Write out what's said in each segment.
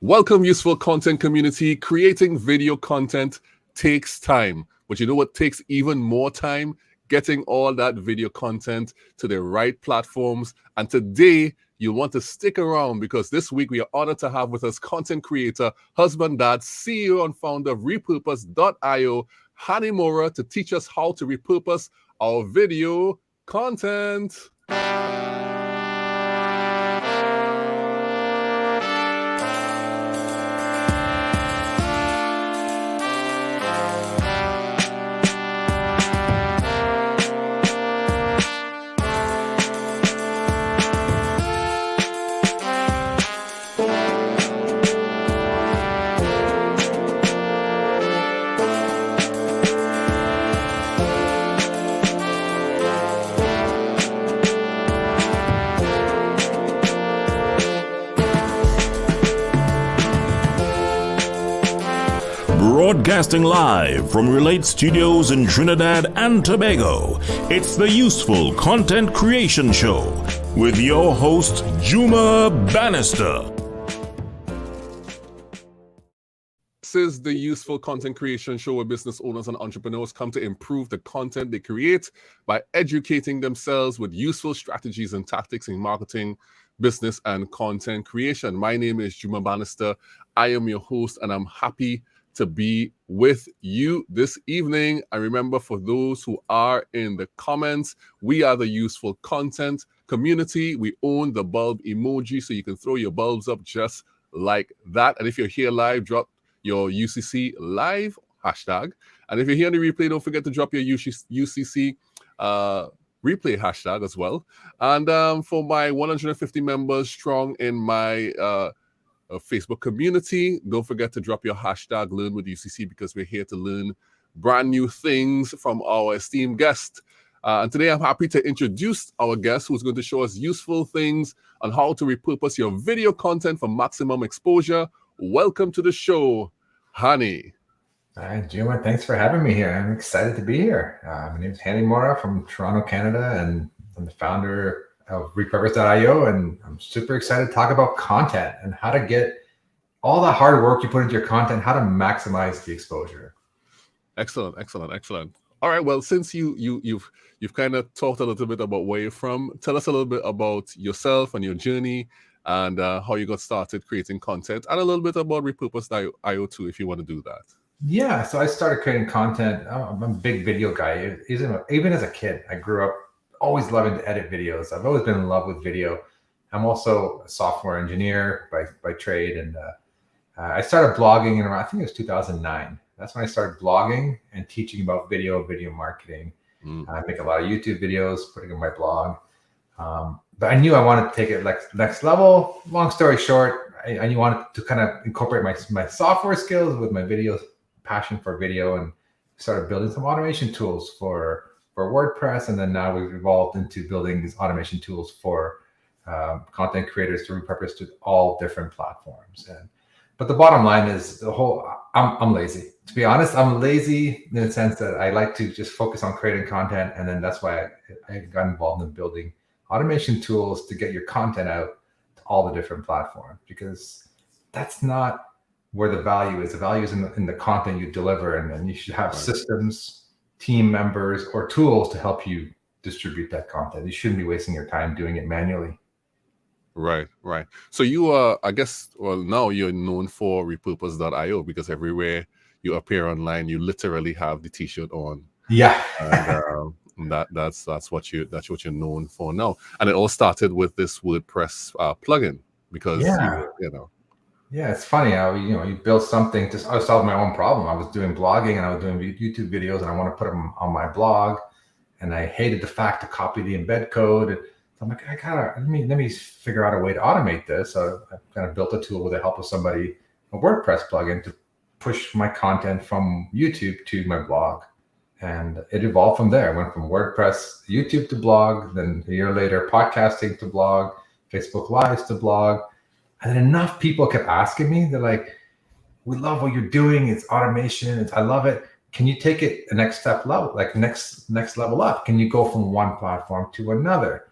Welcome, useful content community. Creating video content takes time, but you know what takes even more time? Getting all that video content to the right platforms. And today, you'll want to stick around because this week we are honored to have with us content creator, husband, dad, CEO, and founder of Repurpose.io, Hani Mourra, to teach us how to repurpose our video content. Broadcasting live from Relate Studios in Trinidad and Tobago, it's the Useful Content Creation Show with your host, Juma Bannister. This is the Useful Content Creation Show where business owners and entrepreneurs come to improve the content they create by educating themselves with useful strategies and tactics in marketing, business, and content creation. My name is Juma Bannister. I am your host, and I'm happy to be with you this evening. And remember, for those who are in the comments, we are the Useful Content community. We own the bulb emoji, so you can throw your bulbs up just like that. And if you're here live, drop your UCC live hashtag. And if you're here on the replay, don't forget to drop your UCC replay hashtag as well. And for my 150 members strong in my Facebook community, don't forget to drop your hashtag Learn with UCC because we're here to learn brand new things from our esteemed guest. And today I'm happy to introduce our guest who's going to show us useful things on how to repurpose your video content for maximum exposure. Welcome to the show, Hani. Hi, Juma. Thanks for having me here. I'm excited to be here. My name is Hani Mourra from Toronto, Canada, and I'm the founder of Repurpose.io, and I'm super excited to talk about content and how to get all the hard work you put into your content, how to maximize the exposure. Excellent. All right. Well, since you've kind of talked a little bit about where you're from, tell us a little bit about yourself and your journey and how you got started creating content, and a little bit about Repurpose.io too, if you want to do that. Yeah. So I started creating content. I'm a big video guy. Even as a kid, I grew up always loving to edit videos. I've always been in love with video. I'm also a software engineer by trade. And I started blogging in around, I think it was 2009. That's when I started blogging and teaching about video marketing. I make a lot of YouTube videos, putting in my blog. But I knew I wanted to take it next level. Long story short, I wanted to kind of incorporate my software skills with my video, passion for video, and started building some automation tools for WordPress, and then now we've evolved into building these automation tools for content creators to repurpose to all different platforms. But the bottom line is I'm lazy. To be honest, I'm lazy in the sense that I like to just focus on creating content, and then that's why I got involved in building automation tools to get your content out to all the different platforms, because that's not where the value is. The value is in the content you deliver, and then you should have systems, team members, or tools to help you distribute that content. You shouldn't be wasting your time doing it manually. Right. So you are, I guess, well, now you're known for Repurpose.io because everywhere you appear online, you literally have the T-shirt on. Yeah. And that's what you're known for now. And it all started with this WordPress plugin because you know. Yeah, it's funny how you build something to solve my own problem. I was doing blogging and I was doing YouTube videos, and I want to put them on my blog, and I hated the fact to copy the embed code. So I'm like, let me figure out a way to automate this. So I kind of built a tool with the help of somebody, a WordPress plugin, to push my content from YouTube to my blog. And it evolved from there. I went from WordPress, YouTube to blog, then a year later, podcasting to blog, Facebook Lives to blog. And then enough people kept asking me, they're like, we love what you're doing. It's automation. I love it. Can you take it a next level up? Can you go from one platform to another?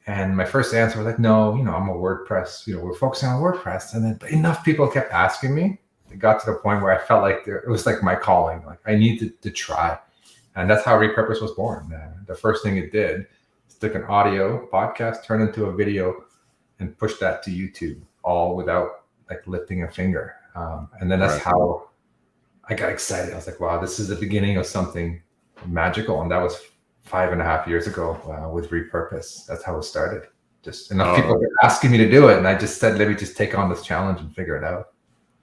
And my first answer was like, no, I'm a WordPress, we're focusing on WordPress. And then but enough people kept asking me. It got to the point where I felt like it was like my calling. Like I needed to try. And that's how Repurpose was born. The first thing it did is took an audio podcast, turned into a video, and pushed that to YouTube, all without like lifting a finger. And then that's how I got excited. I was like, wow, this is the beginning of something magical. And that was 5.5 years ago with Repurpose. That's how it started. Just enough people were asking me to do it. And I just said, let me just take on this challenge and figure it out.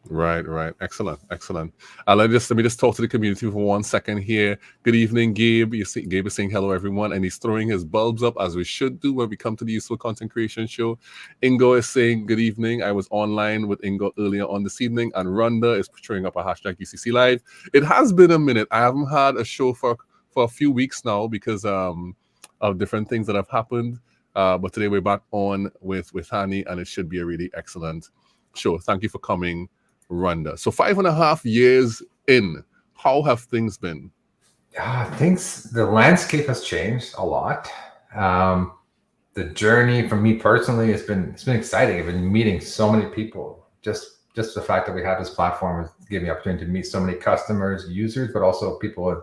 Right. Excellent. Let me just talk to the community for 1 second here. Good evening, Gabe. Gabe is saying hello, everyone, and he's throwing his bulbs up as we should do when we come to the Useful Content Creation Show. Ingo is saying good evening. I was online with Ingo earlier on this evening, and Rhonda is throwing up a hashtag UCC Live. It has been a minute. I haven't had a show for a few weeks now because of different things that have happened. But today we're back on with Hani, and it should be a really excellent show. Thank you for coming, Rhonda. So 5.5 years in, how have things been? The landscape has changed a lot. The journey for me personally it's been exciting. I've been meeting so many people. Just the fact that we have this platform has given me the opportunity to meet so many customers, users, but also people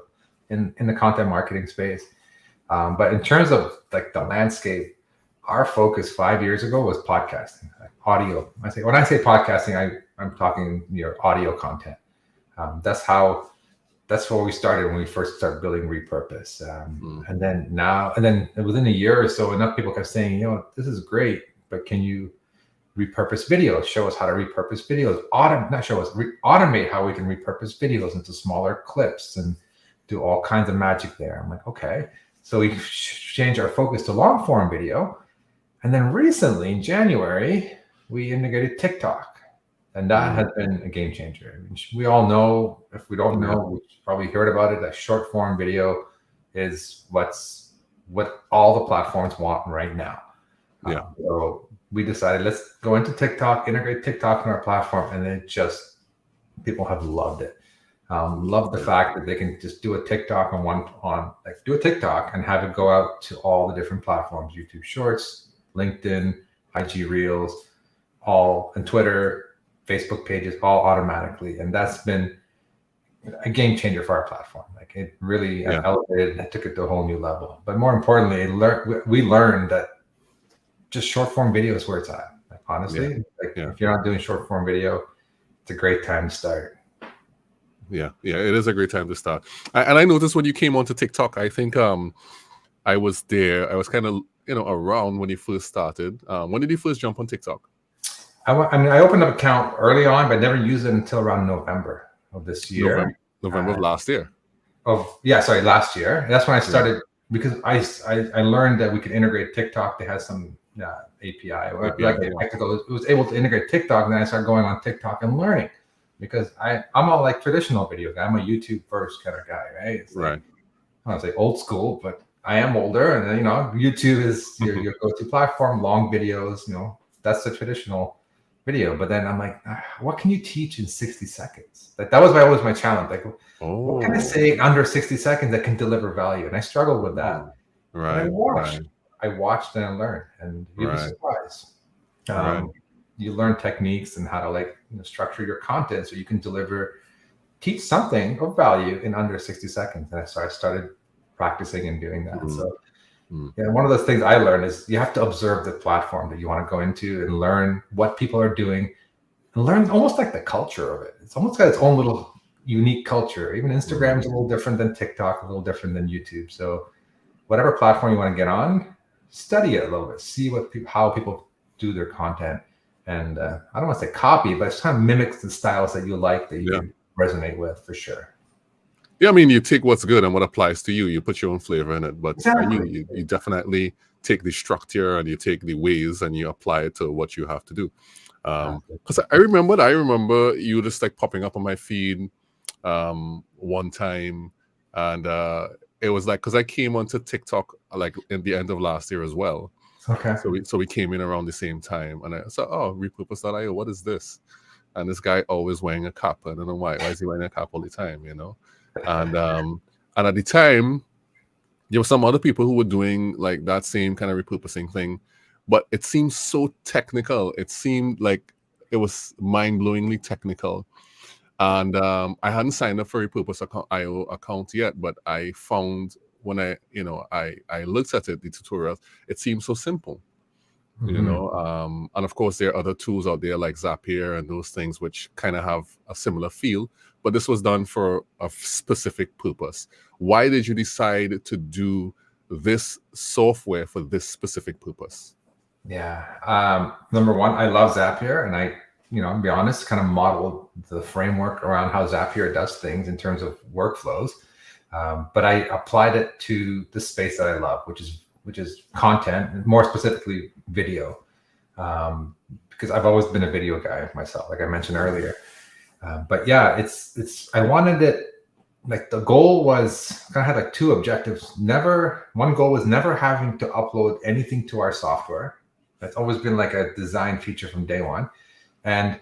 in the content marketing space. But in terms of like the landscape, our focus 5 years ago was podcasting, like audio. When I say podcasting, I'm talking audio content. That's where we started when we first started building Repurpose. And then within a year or so, enough people kept saying, this is great, but can you repurpose videos? Show us how to repurpose videos. Automate how we can repurpose videos into smaller clips and do all kinds of magic there. I'm like, okay. So we changed our focus to long form video. And then recently in January, we integrated TikTok. And that has been a game changer. I mean, we all know, if we don't know, we probably heard about it, that short form video is what all the platforms want right now. So we decided, let's go into TikTok, integrate TikTok in our platform. And then people have loved it. Love the fact that they can just do a TikTok do a TikTok and have it go out to all the different platforms, YouTube Shorts, LinkedIn, IG Reels, and Twitter, Facebook pages, all automatically. And that's been a game changer for our platform. Like it really elevated and took it to a whole new level. But more importantly, we learned that just short form video is where it's at. Like honestly, if you're not doing short form video, it's a great time to start. Yeah, it is a great time to start. And I noticed when you came onto TikTok, I think I was there. I was kind of around when you first started. When did you first jump on TikTok? I opened up an account early on, but never used it until around November of this year. November of last year. Last year. And that's when I started because I learned that we could integrate TikTok. They had some API. It was able to integrate TikTok, and then I started going on TikTok and learning because I'm a like traditional video guy. I'm a YouTube first kind of guy, right? It's like, I don't say old school, but I am older, and YouTube is your go-to platform. Long videos, that's the traditional video. But then I'm like, what can you teach in 60 seconds? Like that was always my challenge. Like, what can I say under 60 seconds that can deliver value? And I struggled with that. Right. I watched and I learned, and you'd be surprised. You learn techniques and how to structure your content so you can teach something of value in under 60 seconds. And so I started practicing and doing that. So one of those things I learned is you have to observe the platform that you want to go into and learn what people are doing and learn almost like the culture of it. It's almost got its own little unique culture. Even Instagram is a little different than TikTok, a little different than YouTube. So whatever platform you want to get on, study it a little bit, see how people do their content. And I don't want to say copy, but it kind of mimics the styles that you like, that you can resonate with for sure. Yeah, I mean, you take what's good and what applies to you. You put your own flavor in it. But you definitely take the structure and you take the ways and you apply it to what you have to do. Because I remember you just like popping up on my feed one time. And it was like, because I came onto TikTok like in the end of last year as well. Okay. So we came in around the same time. And I said, Repurpose.io, what is this? And this guy always wearing a cap. I don't know why. Why is he wearing a cap all the time, And at the time, there were some other people who were doing like that same kind of repurposing thing, but it seemed so technical. It seemed like it was mind-blowingly technical. And I hadn't signed up for Repurpose IO account yet, but I found when I looked at it, the tutorials, it seemed so simple. And of course there are other tools out there like Zapier and those things which kind of have a similar feel, but this was done for a specific purpose. Why did you decide to do this software for this specific purpose? Yeah. Number one, I love Zapier, and I'll be honest, kind of modeled the framework around how Zapier does things in terms of workflows. But I applied it to the space that I love, which is content, more specifically video, because I've always been a video guy myself, like I mentioned earlier. But yeah, I wanted it, like the goal was kind of had like two objectives. One goal was never having to upload anything to our software. That's always been like a design feature from day one, and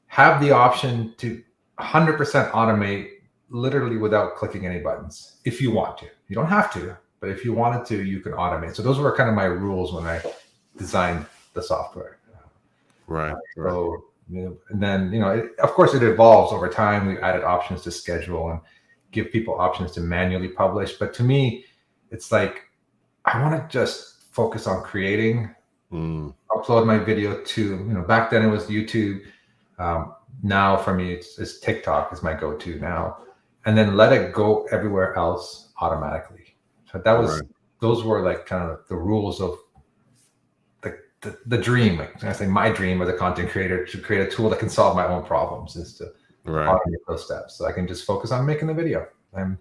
have the option to 100% automate literally without clicking any buttons if you want to. You don't have to, but if you wanted to, you can automate. So those were kind of my rules when I designed the software. Right. So, and then, of course it evolves over time. We added options to schedule and give people options to manually publish. But to me, it's like, I want to just focus on creating, upload my video to, back then it was YouTube. Now for me, it's TikTok is my go-to now, and then let it go everywhere else automatically. So those were like kind of the rules of the dream. Like I say, my dream as a content creator, to create a tool that can solve my own problems, is to automate those steps, so I can just focus on making the video, and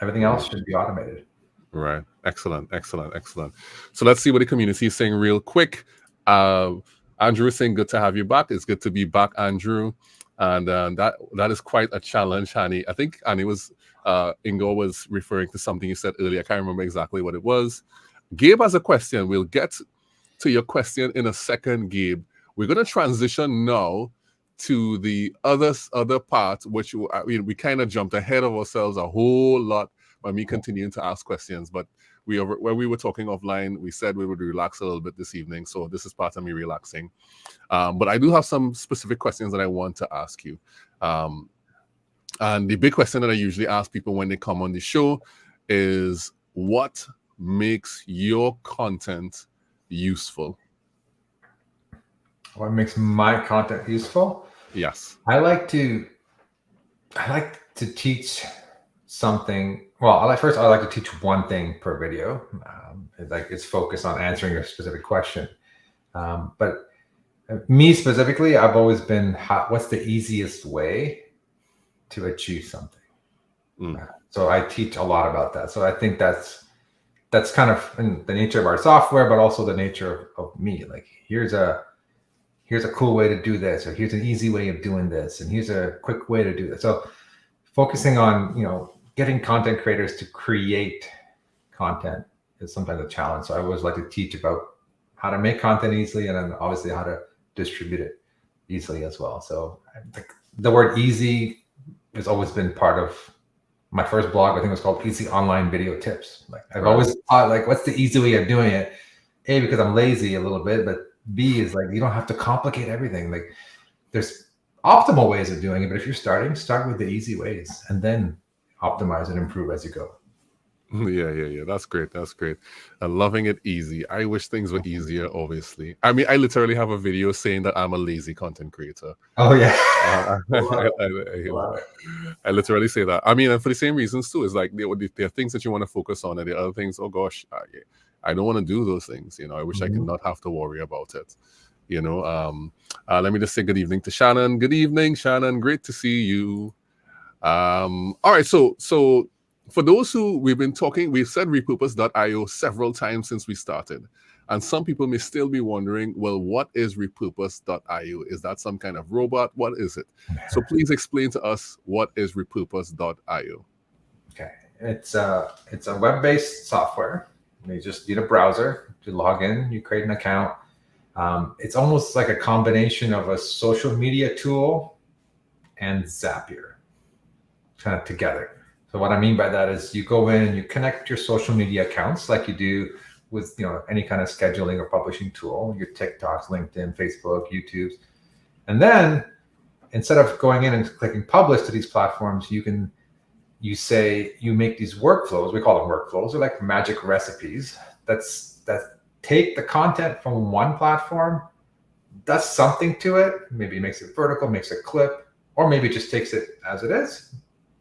everything else should be automated. Right. Excellent. So let's see what the community is saying real quick. Andrew is saying, good to have you back. It's good to be back, Andrew. And that is quite a challenge, Hani. I think Ingo was referring to something you said earlier. I can't remember exactly what it was. Gabe has a question. We'll get to your question in a second, Gabe. We're going to transition now to the other part, which we kind of jumped ahead of ourselves a whole lot by me continuing to ask questions. But when we were talking offline, we said we would relax a little bit this evening. So this is part of me relaxing. But I do have some specific questions that I want to ask you. And the big question that I usually ask people when they come on the show is, what makes your content useful? What makes my content useful? Yes. I like to teach something. Well, I like to teach one thing per video. It's focused on answering a specific question. But me specifically, I've always been, what's the easiest way to achieve something? So I teach a lot about that. So I think that's kind of in the nature of our software, but also the nature of me. Like, here's a cool way to do this, or here's an easy way of doing this, and here's a quick way to do this. So focusing on, getting content creators to create content is sometimes a challenge. So I always like to teach about how to make content easily, and then obviously how to distribute it easily as well. So the word easy has always been part of my first blog. I think it was called Easy Online Video Tips. Like, I've always thought, like, what's the easy way of doing it? A, because I'm lazy a little bit, but B is like, you don't have to complicate everything. Like, there's optimal ways of doing it, but if you're start with the easy ways, and then optimize and improve as you go. Yeah. That's great. I'm loving it easy. I wish things were easier, obviously. I mean, I literally have a video saying that I'm a lazy content creator. Oh, yeah. I literally say that. I mean, and for the same reasons, too. It's like there are things that you want to focus on, and the other things, oh, gosh, I don't want to do those things. I wish I could not have to worry about it. Let me just say good evening to Shannon. Good evening, Shannon. Great to see you. All right, so for those who we've said repurpose.io several times since we started, and some people may still be wondering, well, what is repurpose.io? Is that some kind of robot? What is it? So please explain to us, what is repurpose.io? Okay, it's a web-based software. You just need a browser to log in. You create an account. It's almost like a combination of a social media tool and Zapier, kind of together. So what I mean by that is you go in and you connect your social media accounts like you do with any kind of scheduling or publishing tool, your TikToks, LinkedIn, Facebook, YouTube's. And then instead of going in and clicking publish to these platforms, you make these workflows. We call them workflows. They're like magic recipes that take the content from one platform, does something to it, maybe makes it vertical, makes a clip, or maybe just takes it as it is,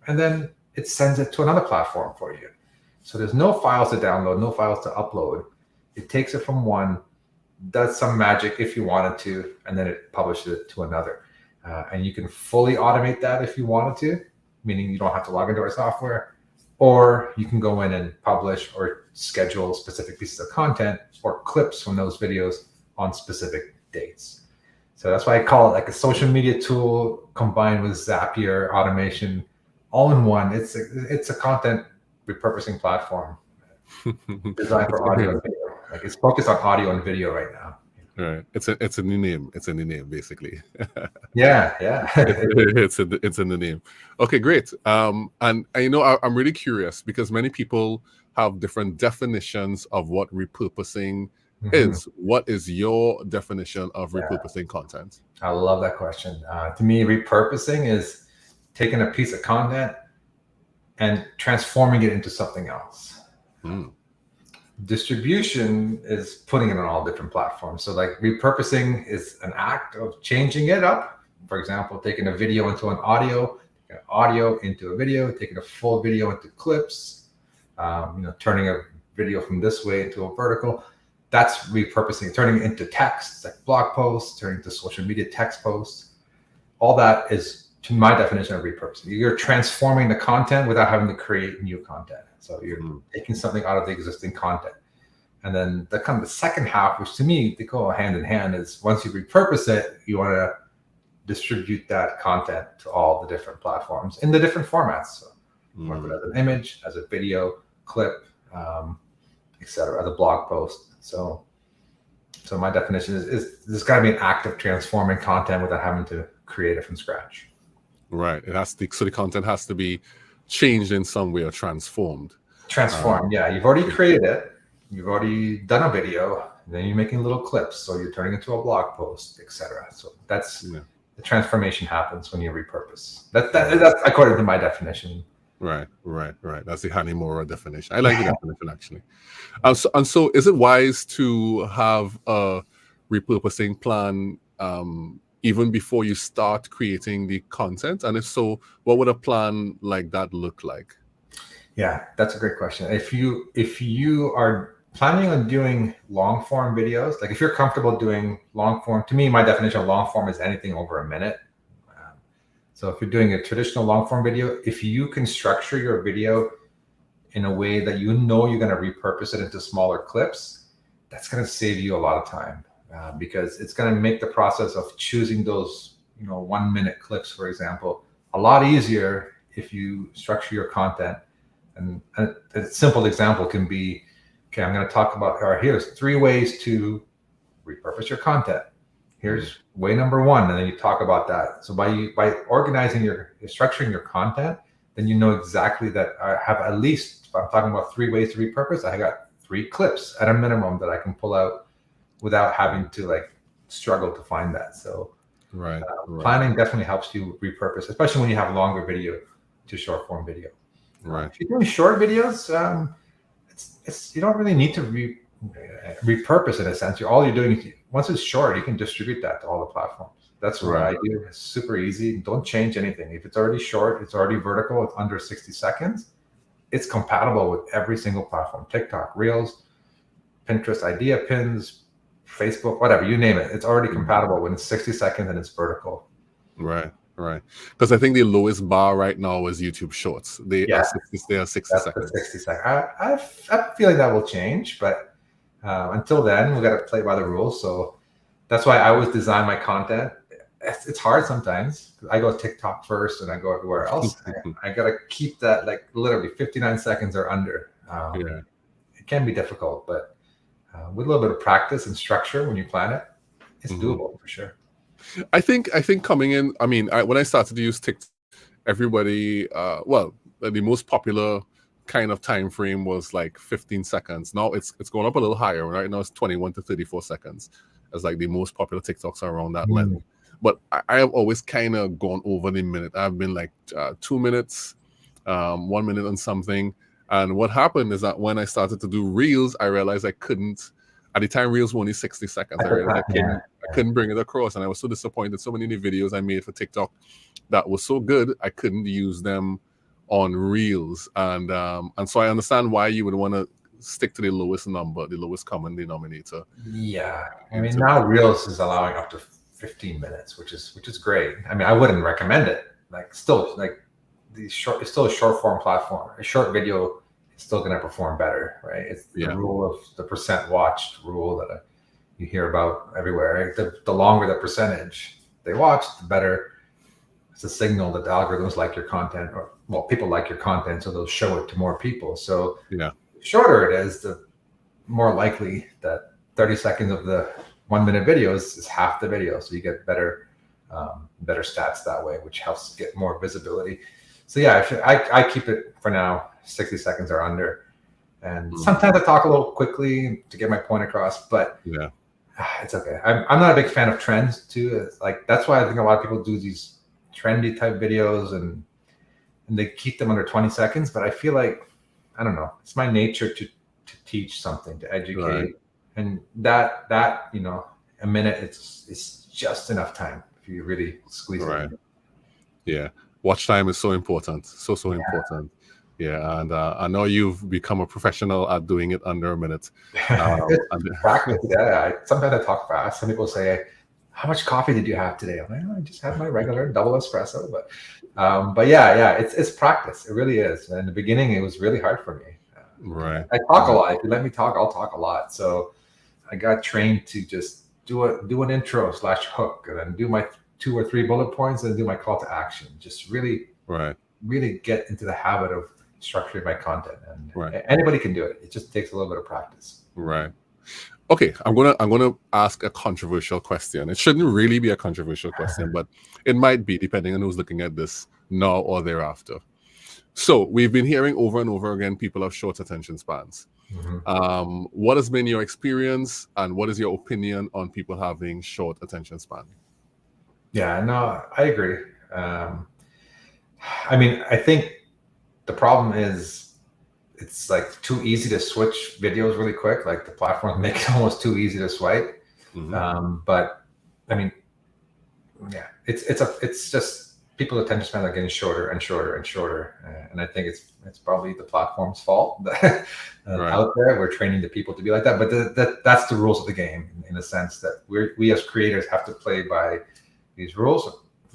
and then it sends it to another platform for you. So there's no files to download, no files to upload. It takes it from one, does some magic if you wanted to, and then it publishes it to another. And you can fully automate that if you wanted to, meaning you don't have to log into our software, or you can go in and publish or schedule specific pieces of content or clips from those videos on specific dates. So that's why I call it like a social media tool combined with Zapier automation, all in one. It's a content repurposing platform designed for audio and video. Like it's focused on audio and video right now. Right. It's a new name. It's a new name, basically. Yeah. it's a new name. Okay, great. And I'm really curious because many people have different definitions of what repurposing is. What is your definition of repurposing content? I love that question. To me, repurposing is taking a piece of content and transforming it into something else. Distribution is putting it on all different platforms. So like repurposing is an act of changing it up. For example, taking a video into an audio, taking an audio into a video, taking a full video into clips, turning a video from this way into a vertical. That's repurposing, turning it into text, like blog posts, turning it to social media text posts. All that is, to my definition of repurposing. You're transforming the content without having to create new content. So you're taking something out of the existing content. And then the second half, which to me, they go hand in hand, is once you repurpose it, you want to distribute that content to all the different platforms in the different formats. So you want it as an image, as a video, clip, etc., as a blog post. So my definition is there's got to be an act of transforming content without having to create it from scratch. Right. So the content has to be changed in some way or transformed. Yeah. You've already created it. You've already done a video. Then you're making little clips. So you're turning it into a blog post, etc. So that's the transformation happens when you repurpose. That's according to my definition. Right. That's the Hani Mourra definition. I like the definition actually. So is it wise to have a repurposing plan even before you start creating the content? And if so, what would a plan like that look like? Yeah, that's a great question. If you are planning on doing long form videos, like if you're comfortable doing long form, to me, my definition of long form is anything over a minute. So if you're doing a traditional long form video, if you can structure your video in a way that you're going to repurpose it into smaller clips, that's going to save you a lot of time. Because it's going to make the process of choosing those, 1 minute clips, for example, a lot easier if you structure your content. And a simple example can be, okay, I'm going to talk about, here's 3 ways to repurpose your content. Here's way number 1, and then you talk about that. So by organizing structuring your content, then you know exactly that I have at least, if I'm talking about 3 ways to repurpose, I got 3 clips at a minimum that I can pull out without having to struggle to find that. So planning definitely helps you repurpose, especially when you have longer video to short form video. Right. If you're doing short videos, you don't really need to repurpose in a sense. All you're doing is once it's short, you can distribute that to all the platforms. That's what I do. It's super easy. Don't change anything. If it's already short, it's already vertical, it's under 60 seconds. It's compatible with every single platform: TikTok, Reels, Pinterest, Idea Pins, Facebook, whatever, you name it. It's already compatible when it's 60 seconds and it's vertical. Right. Because I think the lowest bar right now is YouTube Shorts. They are 60 seconds. 60 seconds. I have a feeling that will change, but until then, we got to play by the rules. So that's why I always design my content. It's hard sometimes. I go TikTok first and I go everywhere else. I got to keep that literally 59 seconds or under. It can be difficult, but with a little bit of practice and structure when you plan it, it's doable for sure. I think coming in, when I started to use TikTok, everybody, the most popular kind of time frame was like 15 seconds. Now it's going up a little higher. Right now it's 21 to 34 seconds as like the most popular TikToks are around that length. But I have always kind of gone over the minute. I've been like 2 minutes, 1 minute and something. And what happened is that when I started to do reels, I realized I couldn't. At the time, reels were only 60 seconds. I realized I couldn't bring it across, and I was so disappointed. So many of the videos I made for TikTok that was so good, I couldn't use them on reels. And so I understand why you would want to stick to the lowest number, the lowest common denominator. Yeah, I mean now reels is allowing up to 15 minutes, which is great. I mean, I wouldn't recommend it. Like still, like it's still a short form platform. A short video is still going to perform better, right? It's the rule of the percent watched rule that you hear about everywhere. Right? The longer the percentage they watch, the better. It's a signal that the algorithms like your content, or well, people like your content, so they'll show it to more people. So the shorter it is, the more likely that 30 seconds of the 1 minute videos is half the video. So you get better stats that way, which helps get more visibility. So yeah, I keep it for now 60 seconds or under. And sometimes I talk a little quickly to get my point across, but it's okay. I'm not a big fan of trends too. It's like, that's why I think a lot of people do these trendy type videos and they keep them under 20 seconds. But I feel like, I don't know, it's my nature to teach something, to educate. Right. And that a minute, it's just enough time if you really squeeze it in. Yeah. Watch time is so important. So important. Yeah. And I know you've become a professional at doing it under a minute. Practice. Sometimes I talk fast. Some people say, how much coffee did you have today? I'm like, I just had my regular double espresso. But it's practice. It really is. And in the beginning, it was really hard for me. Right. I talk a lot. If you let me talk, I'll talk a lot. So I got trained to just do an intro / hook, and then do my 2 or 3 bullet points, and do my call to action. Just really get into the habit of structuring my content. And anybody can do it. It just takes a little bit of practice. Right. Okay, I'm gonna ask a controversial question. It shouldn't really be a controversial question, but it might be, depending on who's looking at this now or thereafter. So we've been hearing over and over again, people have short attention spans. What has been your experience, and what is your opinion on people having short attention span? Yeah, no, I agree. I mean, I think the problem is it's like too easy to switch videos really quick. Like the platforms make it almost too easy to swipe. But I mean, it's just people's attention spans are getting shorter and shorter and shorter. And I think it's probably the platform's fault that out there. We're training the people to be like that. But that's the rules of the game, in a sense that we as creators have to play by these rules.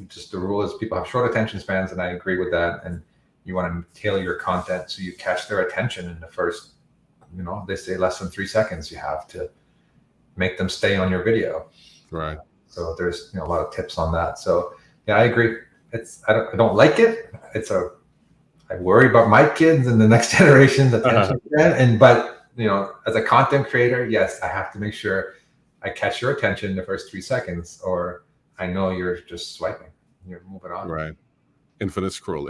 Just the rule is people have short attention spans, and I agree with that. And you want to tailor your content so you catch their attention in the first, they say less than 3 seconds. You have to make them stay on your video. Right. So there's a lot of tips on that. So yeah, I agree. I don't like it. I worry about my kids and the next generation's attention span. But as a content creator, yes, I have to make sure I catch your attention in the first 3 seconds, or I know you're just swiping. You're moving on. Right. Infinite scroll.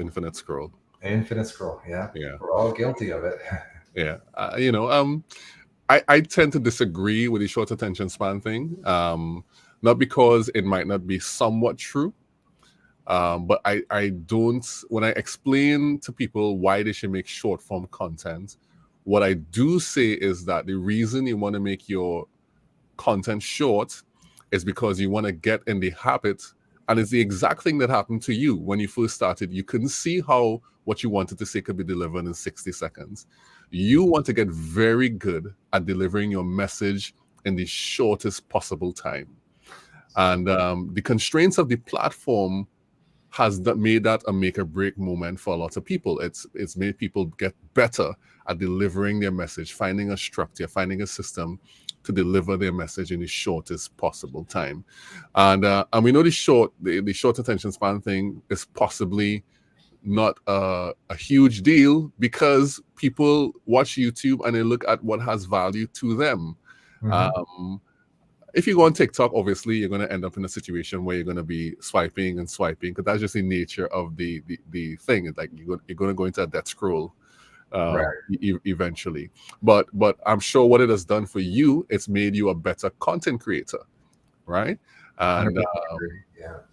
Yeah. We're all guilty of it. Yeah. I tend to disagree with the short attention span thing. Not because it might not be somewhat true, but I don't, when I explain to people why they should make short form content, what I do say is that the reason you want to make your content short is because you want to get in the habit. And it's the exact thing that happened to you when you first started. You couldn't see how what you wanted to say could be delivered in 60 seconds. You want to get very good at delivering your message in the shortest possible time. And the constraints of the platform has made that a make or break moment for a lot of people. It's made people get better at delivering their message, finding a structure, finding a system to deliver their message in the shortest possible time. And we know the short attention span thing is possibly not a huge deal because people watch YouTube and they look at what has value to them. If you go on TikTok, obviously you're going to end up in a situation where you're going to be swiping and swiping, because that's just the nature of the thing. It's like you're going to go into a death scroll eventually. But I'm sure what it has done for you, it's made you a better content creator, right? And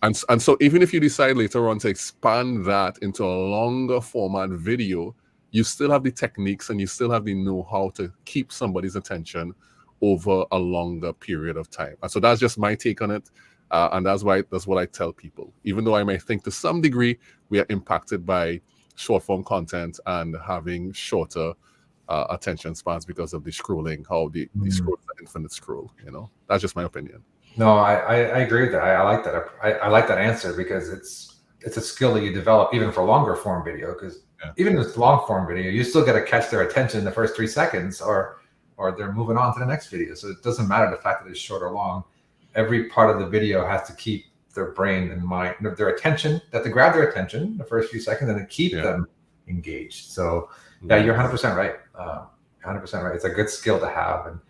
and so even if you decide later on to expand that into a longer format video, you still have the techniques and you still have the know-how to keep somebody's attention over a longer period of time. And so that's just my take on it. And that's what I tell people. Even though I may think to some degree we are impacted by short form content and having shorter attention spans because of the scrolling, how the scroll is an infinite scroll. That's just my opinion. No, I agree with that. I like that. I like that answer, because it's a skill that you develop even for longer form video. Because even if it's long form video, you still got to catch their attention in the first 3 seconds, or they're moving on to the next video. So it doesn't matter the fact that it's short or long. Every part of the video has to keep their brain and mind, their attention, that to grab their attention the first few seconds and to keep them engaged. So you're 100% right. 100% right. It's a good skill to have, and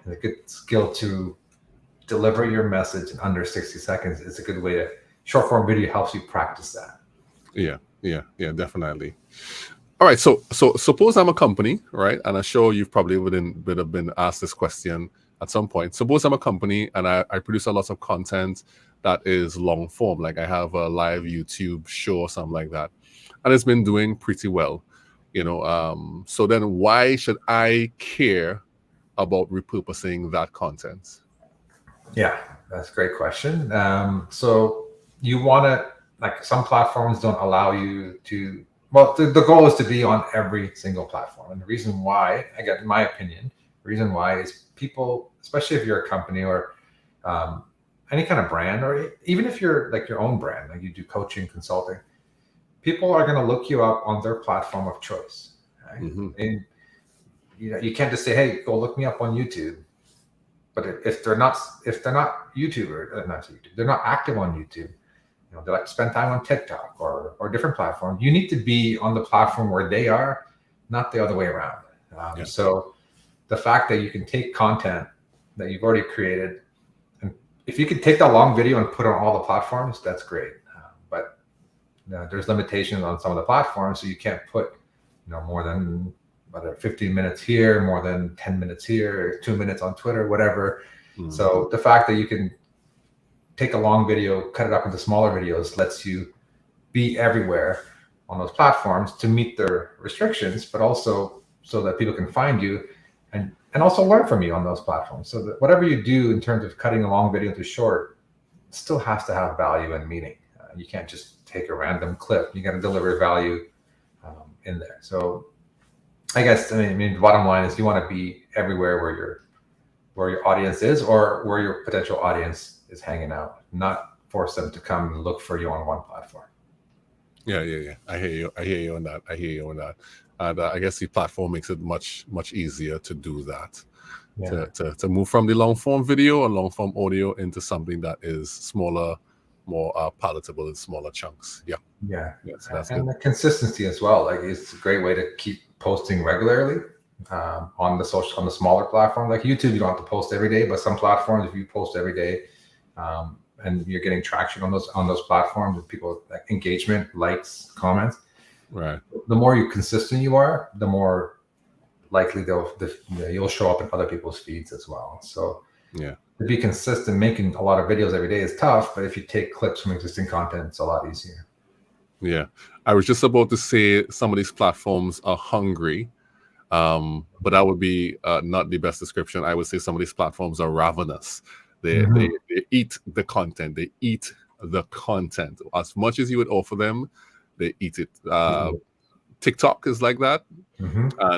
a good skill to deliver your message in under 60 seconds. It's a good way to, short form video helps you practice that. Yeah, definitely. All right, so suppose I'm a company, right? And I'm sure you've probably would have been asked this question at some point. Suppose I'm a company and I produce a lot of content that is long form, like I have a live YouTube show or something like that, and it's been doing pretty well, so then why should I care about repurposing that content? Yeah, that's a great question. So you want to, like, some platforms don't allow you to, well, the goal is to be on every single platform. And the reason why, again, in my opinion, the reason why is people, especially if you're a company or any kind of brand, or even if you're like your own brand, like you do coaching, consulting, people are going to look you up on their platform of choice. Right? And you can't just say, hey, go look me up on YouTube. But if they're not YouTuber, not YouTube, they're not active on YouTube, they like to spend time on TikTok or different platforms. You need to be on the platform where they are, not the other way around. So the fact that you can take content that you've already created, and if you can take that long video and put it on all the platforms, that's great. But there's limitations on some of the platforms, so you can't put more than 15 minutes here, more than 10 minutes here, 2 minutes on Twitter, whatever. So the fact that you can take a long video, cut it up into smaller videos, lets you be everywhere on those platforms to meet their restrictions, but also so that people can find you and also learn from you on those platforms. So that whatever you do in terms of cutting a long video into short, still has to have value and meaning. You can't just take a random clip. You got to deliver value in there. So I guess, I mean, the bottom line is you want to be everywhere where your audience is, or where your potential audience is hanging out, not force them to come and look for you on one platform. Yeah. I hear you on that. And I guess the platform makes it much easier to do that. Yeah. To move from the long form video and long form audio into something that is smaller, more palatable in smaller chunks. Yeah. So that's and good. The consistency as well. Like, it's a great way to keep posting regularly on the smaller platform. Like YouTube, you don't have to post every day, but some platforms, if you post every day, and you're getting traction on those platforms with people, like engagement, likes, comments. Right. The more consistent you are, the more likely you'll show up in other people's feeds as well. So yeah, to be consistent, making a lot of videos every day is tough, but if you take clips from existing content, it's a lot easier. Yeah, I was just about to say some of these platforms are hungry, but that would be not the best description. I would say some of these platforms are ravenous. They eat the content. They eat the content. As much as you would offer them, they eat it. TikTok is like that.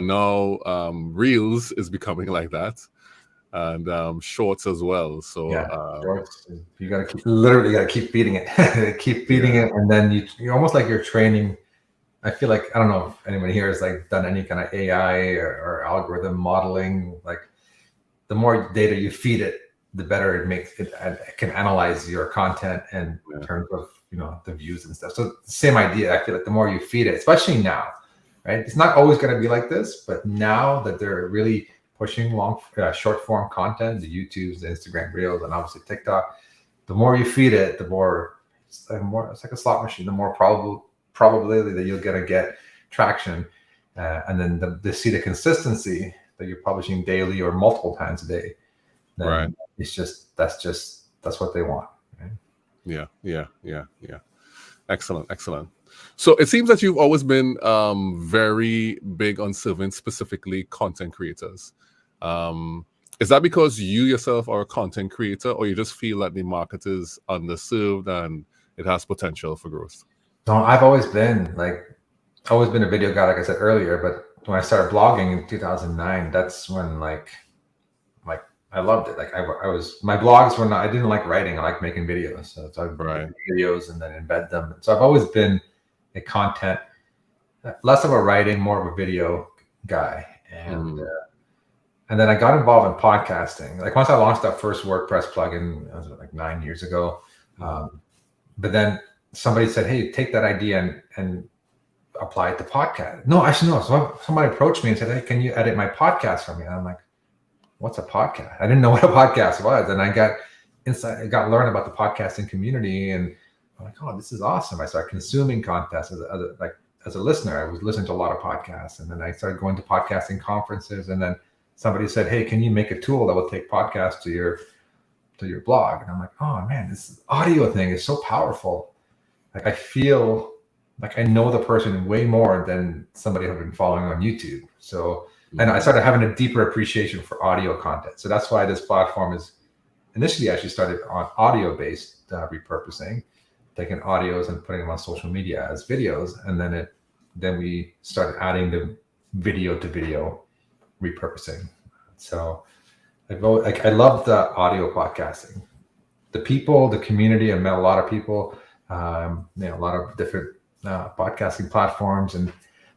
Now Reels is becoming like that, and Shorts as well. So Shorts, you literally gotta keep feeding it, keep feeding it, and then you're almost like you're training. I feel like, I don't know if anyone here has like done any kind of AI or algorithm modeling. Like, the more data you feed it, the better it makes it. It can analyze your content and in terms of the views and stuff. So same idea. I feel like the more you feed it, especially now, right? It's not always going to be like this, but now that they're really pushing short form content, the YouTubes, the Instagram Reels, and obviously TikTok, the more you feed it, the more it's like a slot machine. The more probability that you're gonna get traction, and then they see the consistency that you're publishing daily or multiple times a day. Then Right. that's what they want. Right? Yeah. Excellent. So it seems that you've always been very big on serving specifically content creators. Is that because you yourself are a content creator, or you just feel that the market is underserved and it has potential for growth? No, I've always been a video guy, like I said earlier. But when I started blogging in 2009, that's when like I loved it. Like my blogs were not. I didn't like writing. I like making videos. So I would Right. make videos and then embed them. So I've always been a content, less of a writing, more of a video guy. And then I got involved in podcasting. Like once I launched that first WordPress plugin, it was like 9 years ago. But then somebody said, "Hey, take that idea and apply it to podcast." No, actually, no. So somebody approached me and said, "Hey, can you edit my podcast for me?" And I'm like, "What's a podcast?" I didn't know what a podcast was. And I got learned about the podcasting community, and I'm like, "Oh, this is awesome." I started consuming content as a listener. I was listening to a lot of podcasts, and then I started going to podcasting conferences, and then somebody said, "Hey, can you make a tool that will take podcasts to your blog?" And I'm like, "Oh man, this audio thing is so powerful." Like I feel like I know the person way more than somebody I've been following on YouTube. So, and I started having a deeper appreciation for audio content. So that's why this platform is initially actually started on audio-based repurposing, taking audios and putting them on social media as videos, and then we started adding the video to video repurposing. So I love the audio podcasting. The people, the community, I met a lot of people, a lot of different podcasting platforms,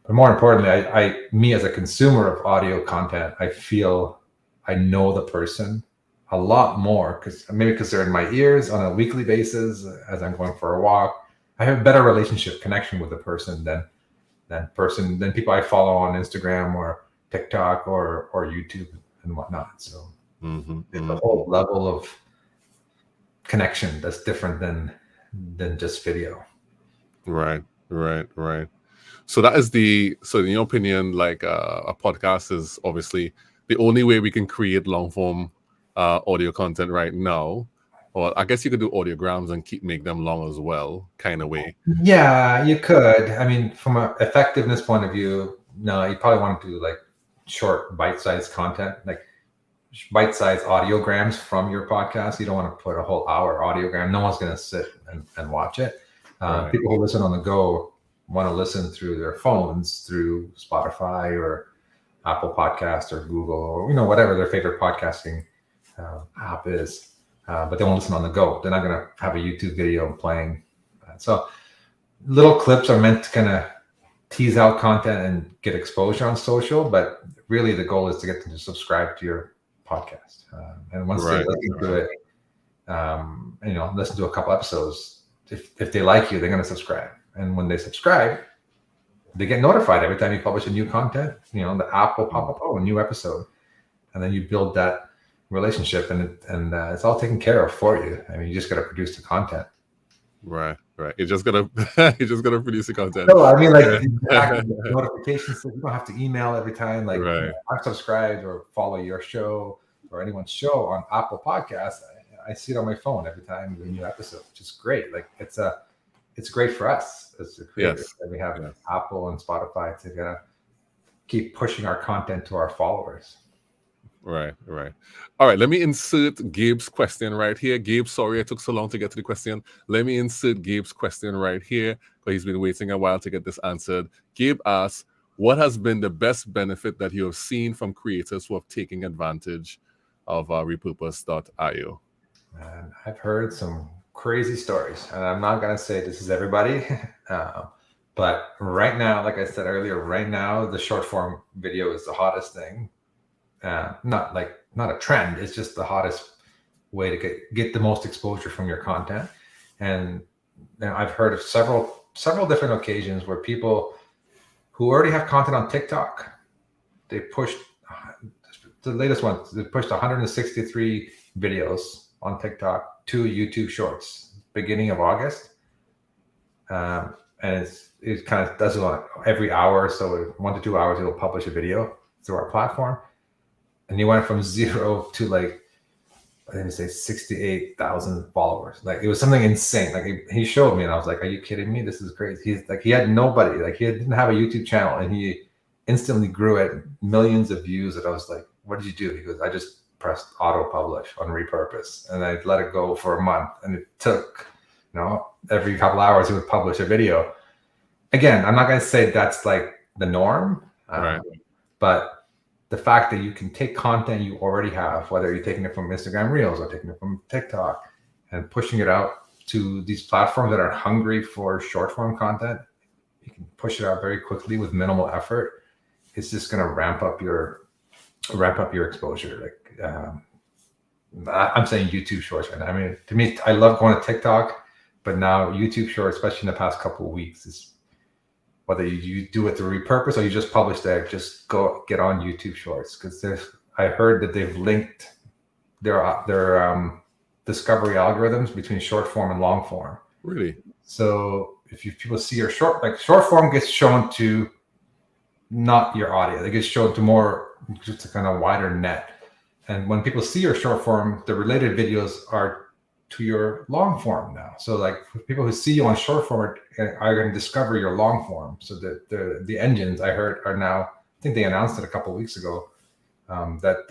but more importantly, me as a consumer of audio content, I feel I know the person a lot more because they're in my ears on a weekly basis as I'm going for a walk. I have a better relationship connection with the person than people I follow on Instagram or TikTok or YouTube and whatnot. So it's a whole level of connection that's different than just video. Right. So that is so in your opinion, like a podcast is obviously the only way we can create long form audio content right now. Or I guess you could do audiograms and make them long as well, kind of way. Yeah, you could. I mean, from an effectiveness point of view, no, you probably want to do like short bite-sized content, like bite-sized audiograms from your podcast. You don't want to put a whole hour audiogram. No one's going to sit and watch it. Right. People who listen on the go want to listen through their phones, through Spotify or Apple Podcast or Google or whatever their favorite podcasting app is. But they won't listen on the go. They're not going to have a YouTube video playing. So little clips are meant to kind of tease out content and get exposure on social, but really the goal is to get them to subscribe to your podcast. And once they listen to it, listen to a couple episodes, if they like you, they're going to subscribe. And when they subscribe, they get notified every time you publish a new content. The app will pop up, a new episode. And then you build that relationship, and it's all taken care of for you. I mean, you just got to produce the content. Right. You're just gonna produce the content. No, I mean, like notifications. So you don't have to email every time. Like, I've subscribed or follow your show or anyone's show on Apple Podcasts. I see it on my phone every time there's a new episode, which is great. Like, it's great for us as the creators that we have Apple and Spotify to keep pushing our content to our followers. Right. All right, let me insert Gabe's question right here. Gabe, sorry I took so long to get to the question. Let me insert Gabe's question right here, but he's been waiting a while to get this answered. Gabe asks, what has been the best benefit that you have seen from creators who have taken advantage of Repurpose.io? And I've heard some crazy stories, and I'm not going to say this is everybody, but right now, like I said earlier, the short form video is the hottest thing. Not a trend. It's just the hottest way to get the most exposure from your content. And I've heard of several different occasions where people who already have content on TikTok, they pushed the latest one. It pushed 163 videos on TikTok to YouTube Shorts, beginning of August. And it kind of does it on every hour. So 1 to 2 hours, it will publish a video through our platform. And he went from 0 to like, I didn't say 68,000 followers. Like it was something insane. Like he showed me and I was like, are you kidding me? This is crazy. He's like, he had nobody, like he didn't have a YouTube channel and he instantly grew at millions of views. And I was like, what did you do? He goes, I just pressed auto publish on Repurpose and I let it go for a month. And it took, every couple hours he would publish a video. Again, I'm not going to say that's like the norm, Right. But the fact that you can take content you already have, whether you're taking it from Instagram Reels or taking it from TikTok and pushing it out to these platforms that are hungry for short form content, you can push it out very quickly with minimal effort. It's just going to ramp up your exposure. Like I'm saying YouTube Shorts right now. I mean, to me, I love going to TikTok, but now YouTube Shorts, especially in the past couple of weeks, is whether you do it through Repurpose or you just publish there, just go get on YouTube Shorts because I heard that they've linked their discovery algorithms between short form and long form. Really? So if people see your short form gets shown to not your audience, it gets shown to more just a kind of wider net. And when people see your short form, the related videos are to your long form now. So like people who see you on short form are going to discover your long form. So the engines I heard are now, I think they announced it a couple of weeks ago, that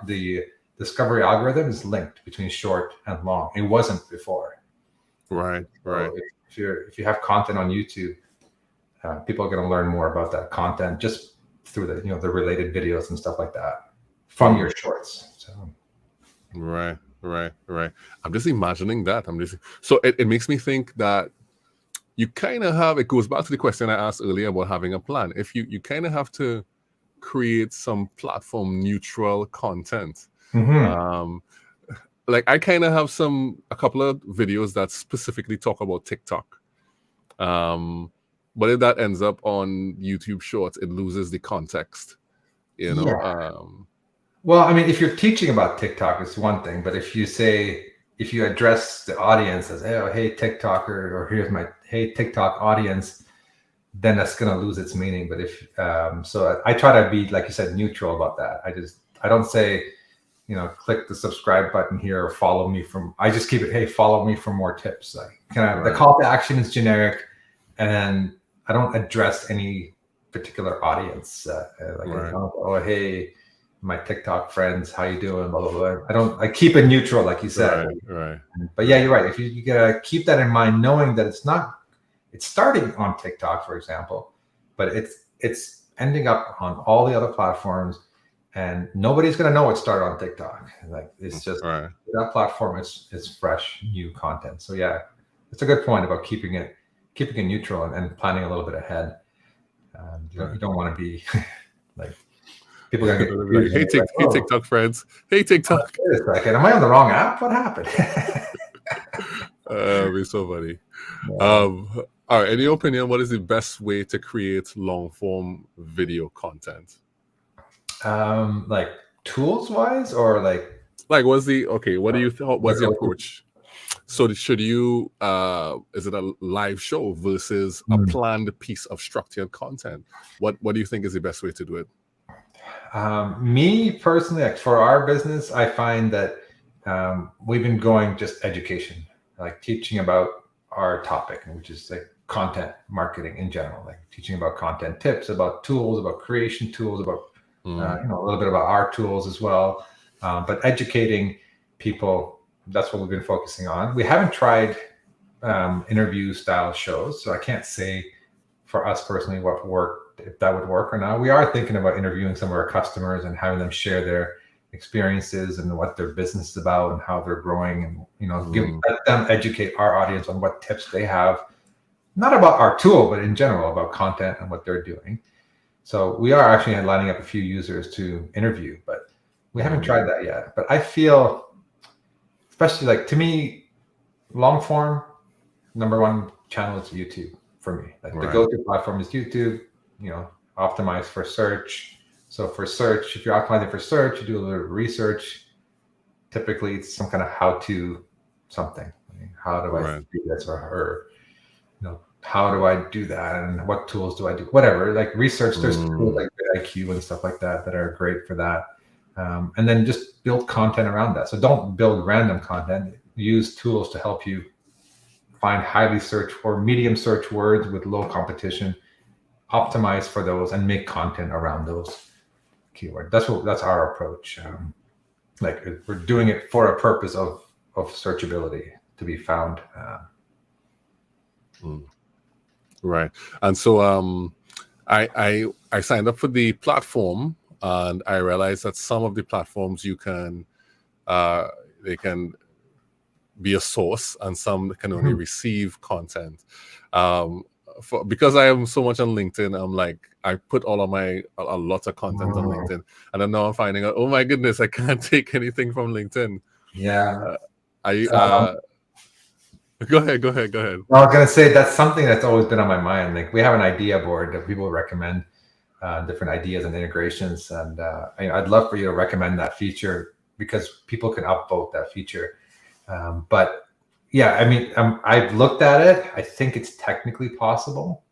the discovery algorithm is linked between short and long. It wasn't before. Right. So if you have content on YouTube, people are going to learn more about that content just through the related videos and stuff like that from your shorts. So Right. I'm just imagining that. So it makes me think that you kind of have, it goes back to the question I asked earlier about having a plan. If you kind of have to create some platform neutral content. Like I kind of have a couple of videos that specifically talk about TikTok. But if that ends up on YouTube Shorts, it loses the context, Yeah. Well, I mean, if you're teaching about TikTok, it's one thing. But if you address the audience as, oh, hey, TikToker, or here's my, hey, TikTok audience, then that's going to lose its meaning. But so I try to be, like you said, neutral about that. I don't say, click the subscribe button here or follow me I just keep it, hey, follow me for more tips. Like the call to action is generic and I don't address any particular audience. Oh, hey, my TikTok friends, how you doing? Blah, blah, blah. I keep it neutral, like you said. Right. But yeah, you're right. If you gotta keep that in mind, knowing that it's starting on TikTok, for example, but it's ending up on all the other platforms, and nobody's gonna know it started on TikTok. Like it's just that platform is fresh, new content. So yeah, it's a good point about keeping it neutral and planning a little bit ahead. You don't want to be like. People are gonna get hey, TikTok friends. Hey, TikTok. Wait a second. Am I on the wrong app? What happened? It'd be so funny. All right. In your opinion, what is the best way to create long form video content? Like tools wise, or like what do you think? What's the approach? So should you is it a live show versus a planned piece of structured content? What do you think is the best way to do it? Me personally, like for our business, I find that we've been going just education, like teaching about our topic, which is like content marketing in general, like teaching about content tips, about tools, about creation tools, about a little bit about our tools as well. But educating people, that's what we've been focusing on. We haven't tried interview style shows, so I can't say for us personally if that would work or not. We are thinking about interviewing some of our customers and having them share their experiences and what their business is about and how they're growing, and let them educate our audience on what tips they have, not about our tool, but in general about content and what they're doing. So we are actually lining up a few users to interview, but we haven't tried that yet. But I feel, especially like to me, long form, number one channel is YouTube for me. Like the go-to platform is YouTube. Optimized for search, So for search, if you're optimizing for search, you do a little research. Typically, it's some kind of how-to something. How do I do this, or how do I do that, and what tools do I do? Whatever, like research. There's tools like IQ and stuff like that are great for that. And then just build content around that. So don't build random content. Use tools to help you find highly searched or medium search words with low competition. Optimize for those and make content around those keywords. That's our approach. Like we're doing it for a purpose of searchability, to be found. Right. And so I signed up for the platform, and I realized that some of the platforms you can they can be a source, and some can only receive content. Because I am so much on LinkedIn, I'm like, I put all of a lot of content on LinkedIn, and then now I'm finding out, oh my goodness, I can't take anything from LinkedIn. Yeah. Go ahead. I was gonna say that's something that's always been on my mind. Like we have an idea board that people recommend different ideas and integrations, and I'd love for you to recommend that feature because people can upvote that feature. But yeah, I mean, I've looked at it. I think it's technically possible.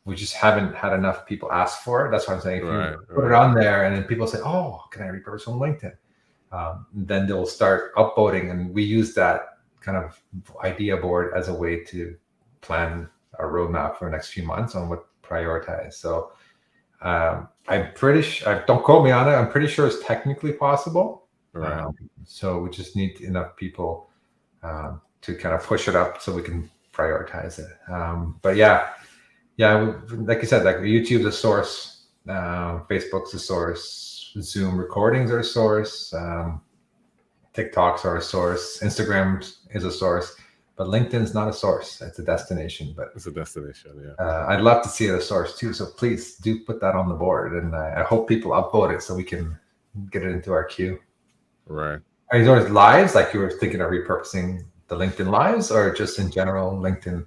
We just haven't had enough people ask for it. That's what I'm saying. If you put it on there and then people say, oh, can I repurpose on LinkedIn? Then they'll start upvoting, and we use that kind of idea board as a way to plan our roadmap for the next few months on what to prioritize. So I'm pretty sure, don't quote me on it, I'm pretty sure it's technically possible. So we just need enough people to kind of push it up so we can prioritize it. But yeah, like you said, like YouTube's a source, Facebook's a source, Zoom recordings are a source, TikToks are a source, Instagram is a source, but LinkedIn's not a source. It's a destination. But it's a destination, yeah. I'd love to see it a source too. So please do put that on the board, and I hope people upvote it so we can get it into our queue. Right. Are these always lives? Like you were thinking of repurposing the LinkedIn lives, or just in general LinkedIn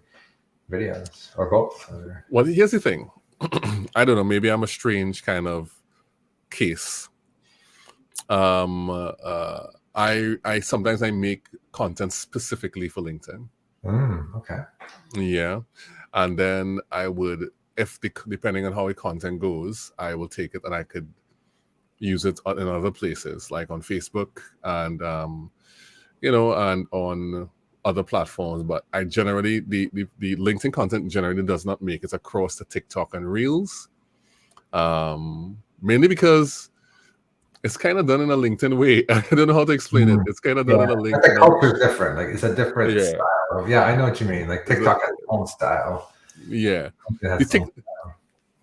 videos, or both? Well, here's the thing. I don't know. Maybe I'm a strange kind of case. I sometimes I make content specifically for LinkedIn. Okay. Yeah, and then I would, depending on how the content goes, I will take it and I could use it in other places, like on Facebook and and on other platforms. But I generally the LinkedIn content generally does not make it across the TikTok and Reels, mainly because it's kind of done in a LinkedIn way. I don't know how to explain it. It's kind of done in a LinkedIn. The culture is different. Like it's a different style. I know what you mean. Like TikTok has its own style. Yeah. The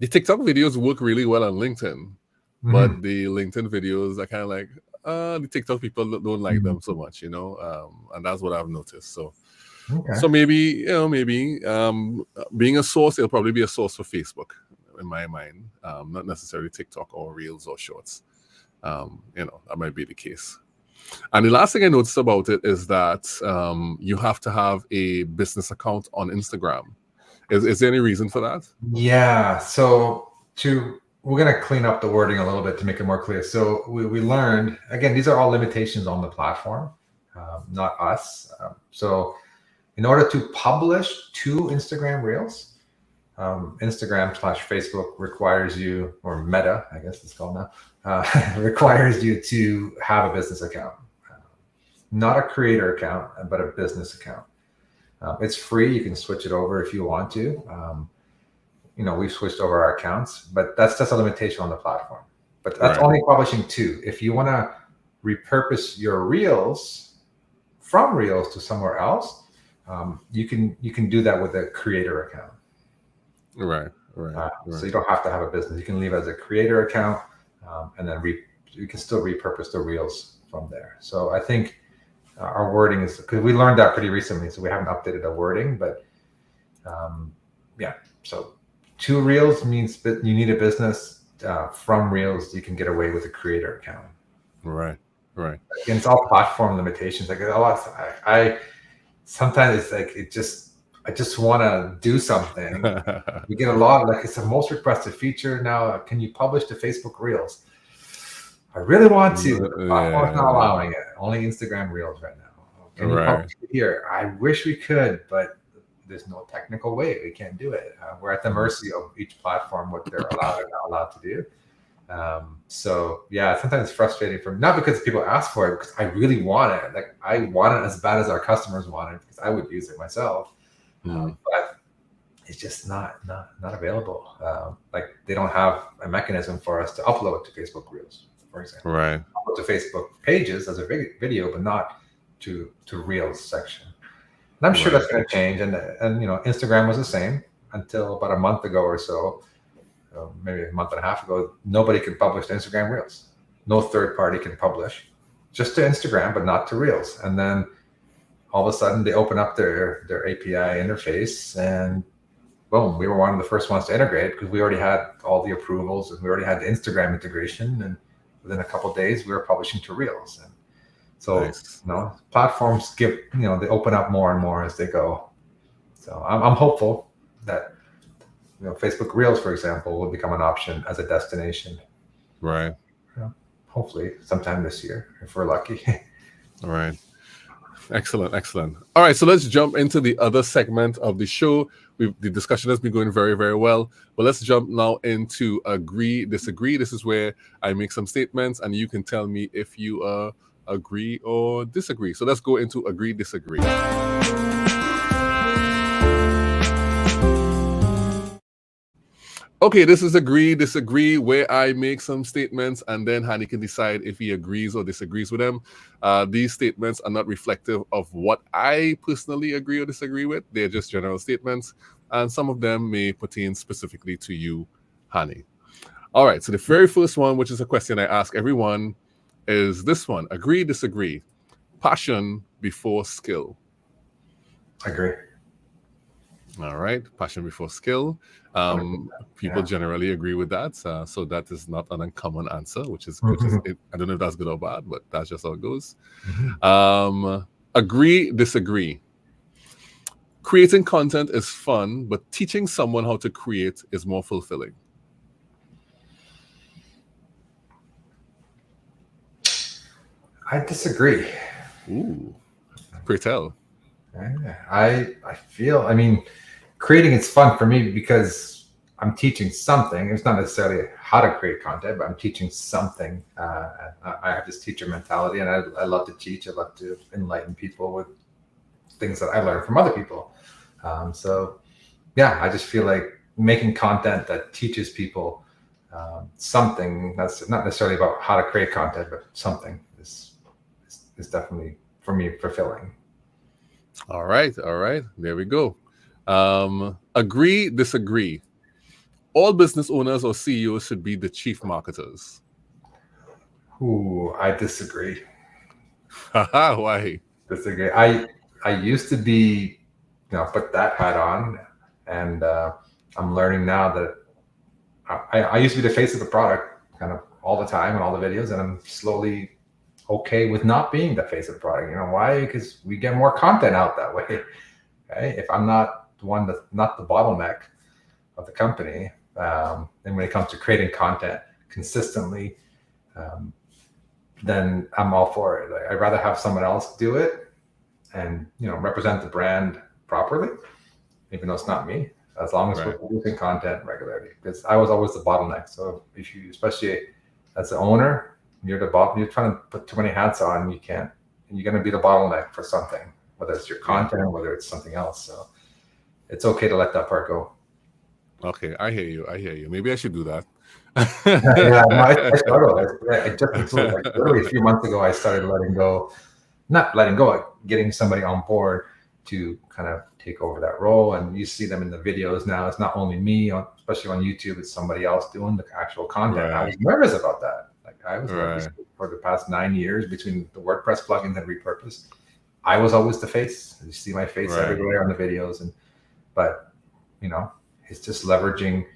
TikTok videos work really well on LinkedIn, but the LinkedIn videos are kind of like, the TikTok people don't like them so much, and that's what I've noticed. So, so maybe being a source, it'll probably be a source for Facebook in my mind, not necessarily TikTok or Reels or Shorts. That might be the case. And the last thing I noticed about it is that you have to have a business account on Instagram. Is there any reason for that? Yeah. So we're going to clean up the wording a little bit to make it more clear. So we learned, again, these are all limitations on the platform, not us. So in order to publish 2 Instagram Reels, Instagram/Facebook requires you, or Meta, I guess it's called now, requires you to have a business account. Not a creator account, but a business account. It's free. You can switch it over if you want to. We've switched over our accounts, but that's just a limitation on the platform. But that's only publishing 2. If you want to repurpose your Reels from Reels to somewhere else, you can do that with a creator account. Right. So you don't have to have a business. You can leave it as a creator account, and then you can still repurpose the Reels from there. So I think our wording is, because we learned that pretty recently, so we haven't updated our wording. But so 2 Reels means that you need a business. From Reels, you can get away with a creator account. Right. And it's all platform limitations. Like a lot, sometimes it's like I just want to do something. We get a lot, like it's the most requested feature now. Can you publish to Facebook Reels? I really want to, but the platform's not allowing it. Only Instagram Reels right now. Can you publish it here? I wish we could, but there's no technical way. We can't do it. We're at the mercy of each platform, what they're allowed or not allowed to do. So yeah, sometimes it's frustrating for me, not because people ask for it, because I really want it. Like I want it as bad as our customers want it, because I would use it myself. But it's just not available. Like they don't have a mechanism for us to upload to Facebook Reels, for example. Right. Upload to Facebook pages as a video, but not to Reels section. And I'm sure that's going to change. And Instagram was the same until about a month ago or so. Maybe a month and a half ago, nobody can publish to Instagram Reels. No third party can publish, just to Instagram, but not to Reels. And then all of a sudden they open up their API interface, and boom, we were one of the first ones to integrate, because we already had all the approvals and we already had the Instagram integration. And within a couple of days, we were publishing to Reels. And so, platforms give, they open up more and more as they go. So I'm hopeful that Facebook Reels, for example, will become an option as a destination. Right. Hopefully sometime this year, if we're lucky. All right. Excellent. All right, so let's jump into the other segment of the show. The discussion has been going very, very well, but let's jump now into agree, disagree. This is where I make some statements and you can tell me if you agree or disagree. So let's go into agree, disagree. Okay, this is agree, disagree, where I make some statements and then Hani can decide if he agrees or disagrees with them. These statements are not reflective of what I personally agree or disagree with. They're just general statements, and some of them may pertain specifically to you, Hani. All right, so the very first one, which is a question I ask everyone, is this one. Agree, disagree. Passion before skill. Agree. All right, passion before skill. People generally agree with that, so that is not an uncommon answer, which is I don't know if that's good or bad, but that's just how it goes. Agree, disagree. Creating content is fun, but teaching someone how to create is more fulfilling. I disagree. Ooh, pray tell. I feel, creating is fun for me because I'm teaching something. It's not necessarily how to create content, but I'm teaching something. I have this teacher mentality, and I love to teach. I love to enlighten people with things that I learned from other people. So yeah, I just feel like making content that teaches people something that's not necessarily about how to create content, but something is definitely, for me, fulfilling. All right. There we go. Agree, disagree. All business owners or CEOs should be the chief marketers. Ooh, I disagree. Why? Disagree. I used to be, put that hat on, and I'm learning now that I used to be the face of the product kind of all the time in all the videos, and I'm slowly okay with not being the face of the product. Why? Because we get more content out that way. Right? If I'm not the one that's not the bottleneck of the company, and when it comes to creating content consistently, then I'm all for it. Like, I'd rather have someone else do it and represent the brand properly, even though it's not me, as long as we're producing content regularly. Because I was always the bottleneck. So if you, especially as the owner, you're trying to put too many hats on, you can't, and you're going to be the bottleneck for something, whether it's your content or whether it's something else. So it's okay to let that part go. Okay, I hear you. Maybe I should do that. I struggle. I just literally a few months ago, I started getting somebody on board to kind of take over that role. And you see them in the videos now. It's not only me, especially on YouTube, it's somebody else doing the actual content. I was nervous about that. I was nervous for the past 9 years between the WordPress plugins and Repurpose. I was always the face. You see my face everywhere on the videos, but it's just leveraging,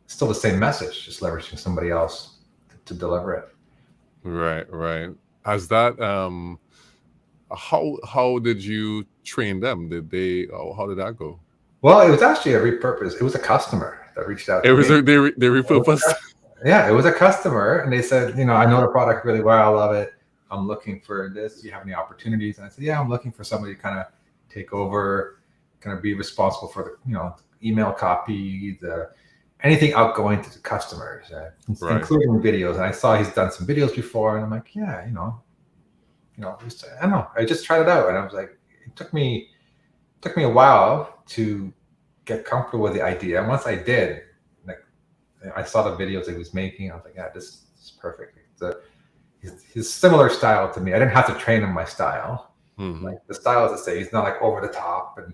still the same message, just leveraging somebody else to deliver it. Right. Has that how did you train them? Did they? How did that go? Well, it was actually a repurpose. It was a customer that reached out It to was me. they repurposed. Yeah, it was a customer, and they said, I know the product really well. I love it. I'm looking for this. Do you have any opportunities? And I said, yeah, I'm looking for somebody to kind of take over, kind of be responsible for the, email copy, anything outgoing to the customers, including videos. And I saw he's done some videos before, and I'm like, yeah, I don't know. I just tried it out, and I was like, it took me a while to get comfortable with the idea. And once I did, I saw the videos that he was making. I was like, yeah, this is perfect. He's similar style to me. I didn't have to train him my style. Mm-hmm. Like the style is the same. He's not like over the top, and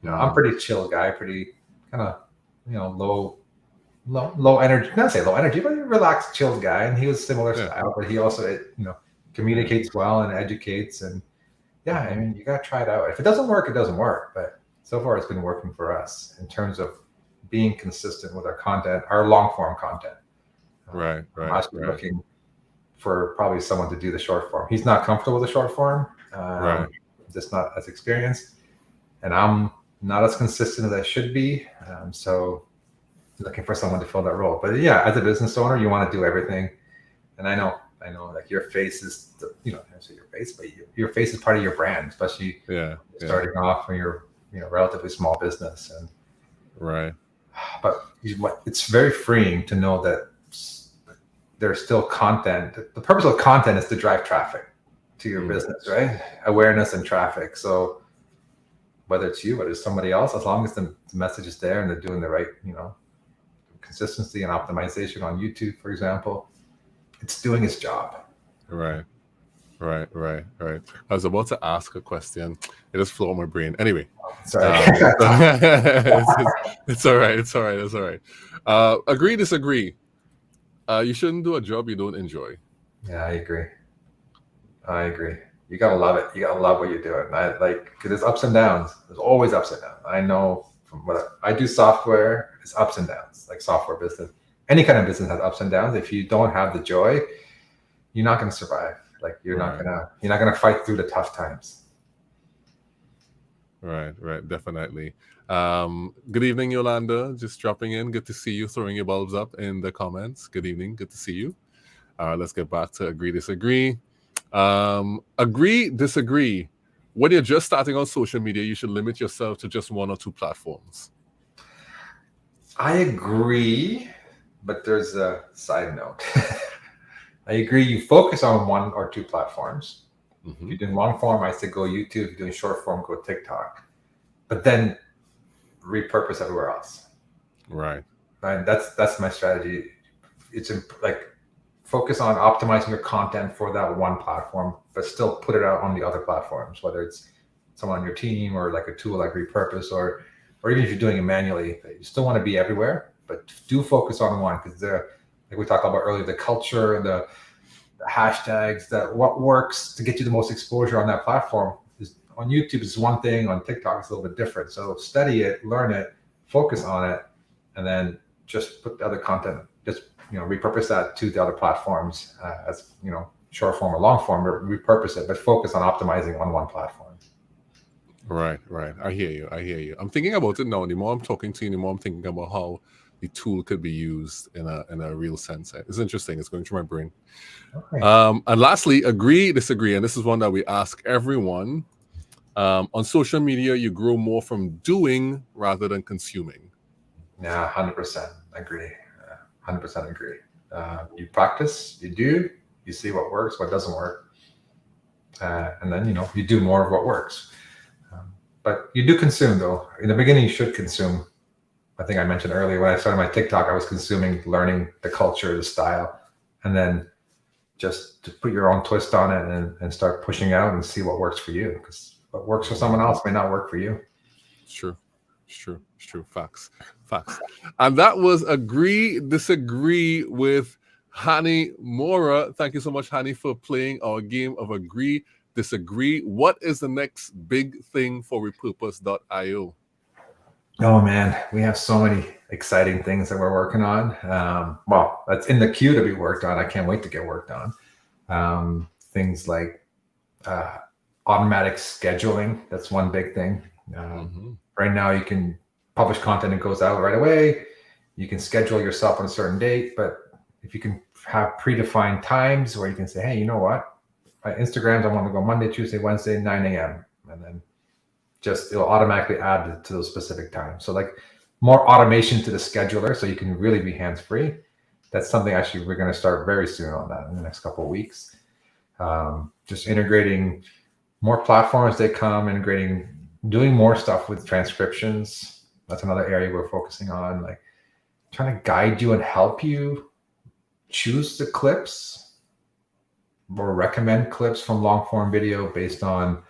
I'm pretty chill guy, pretty kind of low energy. Not say low energy, but relaxed, chilled guy. And he was similar style, but he also communicates well and educates. And yeah, I mean, you gotta try it out. If it doesn't work, it doesn't work. But so far, it's been working for us in terms of being consistent with our content, our long form content. Right. I'm actually looking for probably someone to do the short form. He's not comfortable with the short form, just not as experienced, and I'm not as consistent as I should be. So looking for someone to fill that role. But yeah, as a business owner, you want to do everything. And I know like your face is, I say your face, but your face is part of your brand, especially starting off when you're, relatively small business. And but it's very freeing to know that there's still content. The purpose of content is to drive traffic to your business, right? Awareness and traffic. So whether it's you, whether it's somebody else, as long as the message is there and they're doing the right, consistency and optimization on YouTube, for example, it's doing its job. Right. I was about to ask a question. It just flew on my brain. Anyway. Sorry. It's all right. Agree, disagree. You shouldn't do a job you don't enjoy. Yeah, I agree. You gotta love it. You gotta love what you're doing. Because there's ups and downs. There's always ups and downs. I know from what I do software, it's ups and downs, like software business. Any kind of business has ups and downs. If you don't have the joy, you're not gonna survive. Like you're not gonna fight through the tough times. Right, definitely. Good evening, Yolanda. Just dropping in. Good to see you, throwing your bulbs up in the comments. Good evening. Good to see you. Let's get back to agree, disagree. Agree, disagree. When you're just starting on social media, you should limit yourself to just one or two platforms. I agree, but there's a side note. I agree. You focus on one or two platforms. If you're doing long form, I say go YouTube. If you're doing short form, go TikTok. But then repurpose everywhere else. Right. And that's my strategy. It's like focus on optimizing your content for that one platform, but still put it out on the other platforms, whether it's someone on your team or like a tool like Repurpose, or even if you're doing it manually, you still want to be everywhere, but do focus on one, because like we talked about earlier, the culture and the hashtags, that what works to get you the most exposure on that platform is on YouTube is one thing, on TikTok it's a little bit different. So study it, learn it, focus on it, and then just put the other content, just repurpose that to the other platforms as short form or long form, or repurpose it, but focus on optimizing on one platform. Right. I hear you. I'm thinking about it now. The more I'm talking to you, the more I'm thinking about how the tool could be used in a real sense. It's interesting. It's going through my brain. Okay. And lastly, agree, disagree. And this is one that we ask everyone. On social media, you grow more from doing rather than consuming. Yeah, 100% agree. 100% agree. You practice, you do, you see what works, what doesn't work. And then, you do more of what works. But you do consume, though. In the beginning, you should consume. I think I mentioned earlier, when I started my TikTok, I was consuming, learning the culture, the style, and then just to put your own twist on it and start pushing out and see what works for you. Because what works for someone else may not work for you. It's true. Facts. And that was agree, disagree with Hani Mourra. Thank you so much, Hani, for playing our game of agree, disagree. What is the next big thing for Repurpose.io? Oh man, we have so many exciting things that we're working on. Well, that's in the queue to be worked on. I can't wait to get worked on. Things like automatic scheduling. That's one big thing. Right now, you can publish content and it goes out right away. You can schedule yourself on a certain date, but if you can have predefined times where you can say, hey, you know what? My Instagrams, I want to go Monday, Tuesday, Wednesday, 9 a.m. And then it'll automatically add to those specific times. So like more automation to the scheduler so you can really be hands-free. That's something actually we're going to start very soon on that in the next couple of weeks. Just integrating more platforms they come, doing more stuff with transcriptions. That's another area we're focusing on, like trying to guide you and help you choose the clips or recommend clips from long form video based on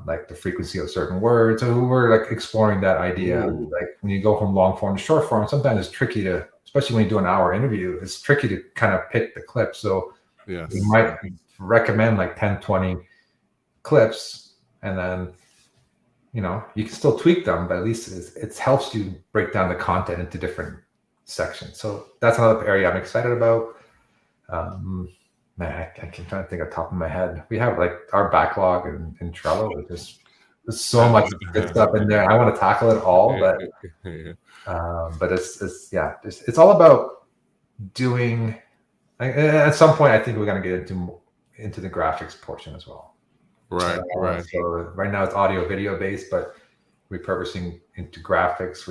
like the frequency of certain words. So we're like exploring that idea. Like when you go from long form to short form, sometimes it's tricky to, especially when you do an hour interview, it's tricky to kind of pick the clip. So we might recommend like 10, 20 clips, and then, you know, you can still tweak them, but at least it helps you break down the content into different sections. So that's another area I'm excited about. Man, I can try to think off the top of my head. We have like our backlog in Trello. There's so much good stuff in there. I want to tackle it all, but it's all about doing. At some point, I think we're going to get into the graphics portion as well. Right. So right now it's audio video based, but repurposing into graphics,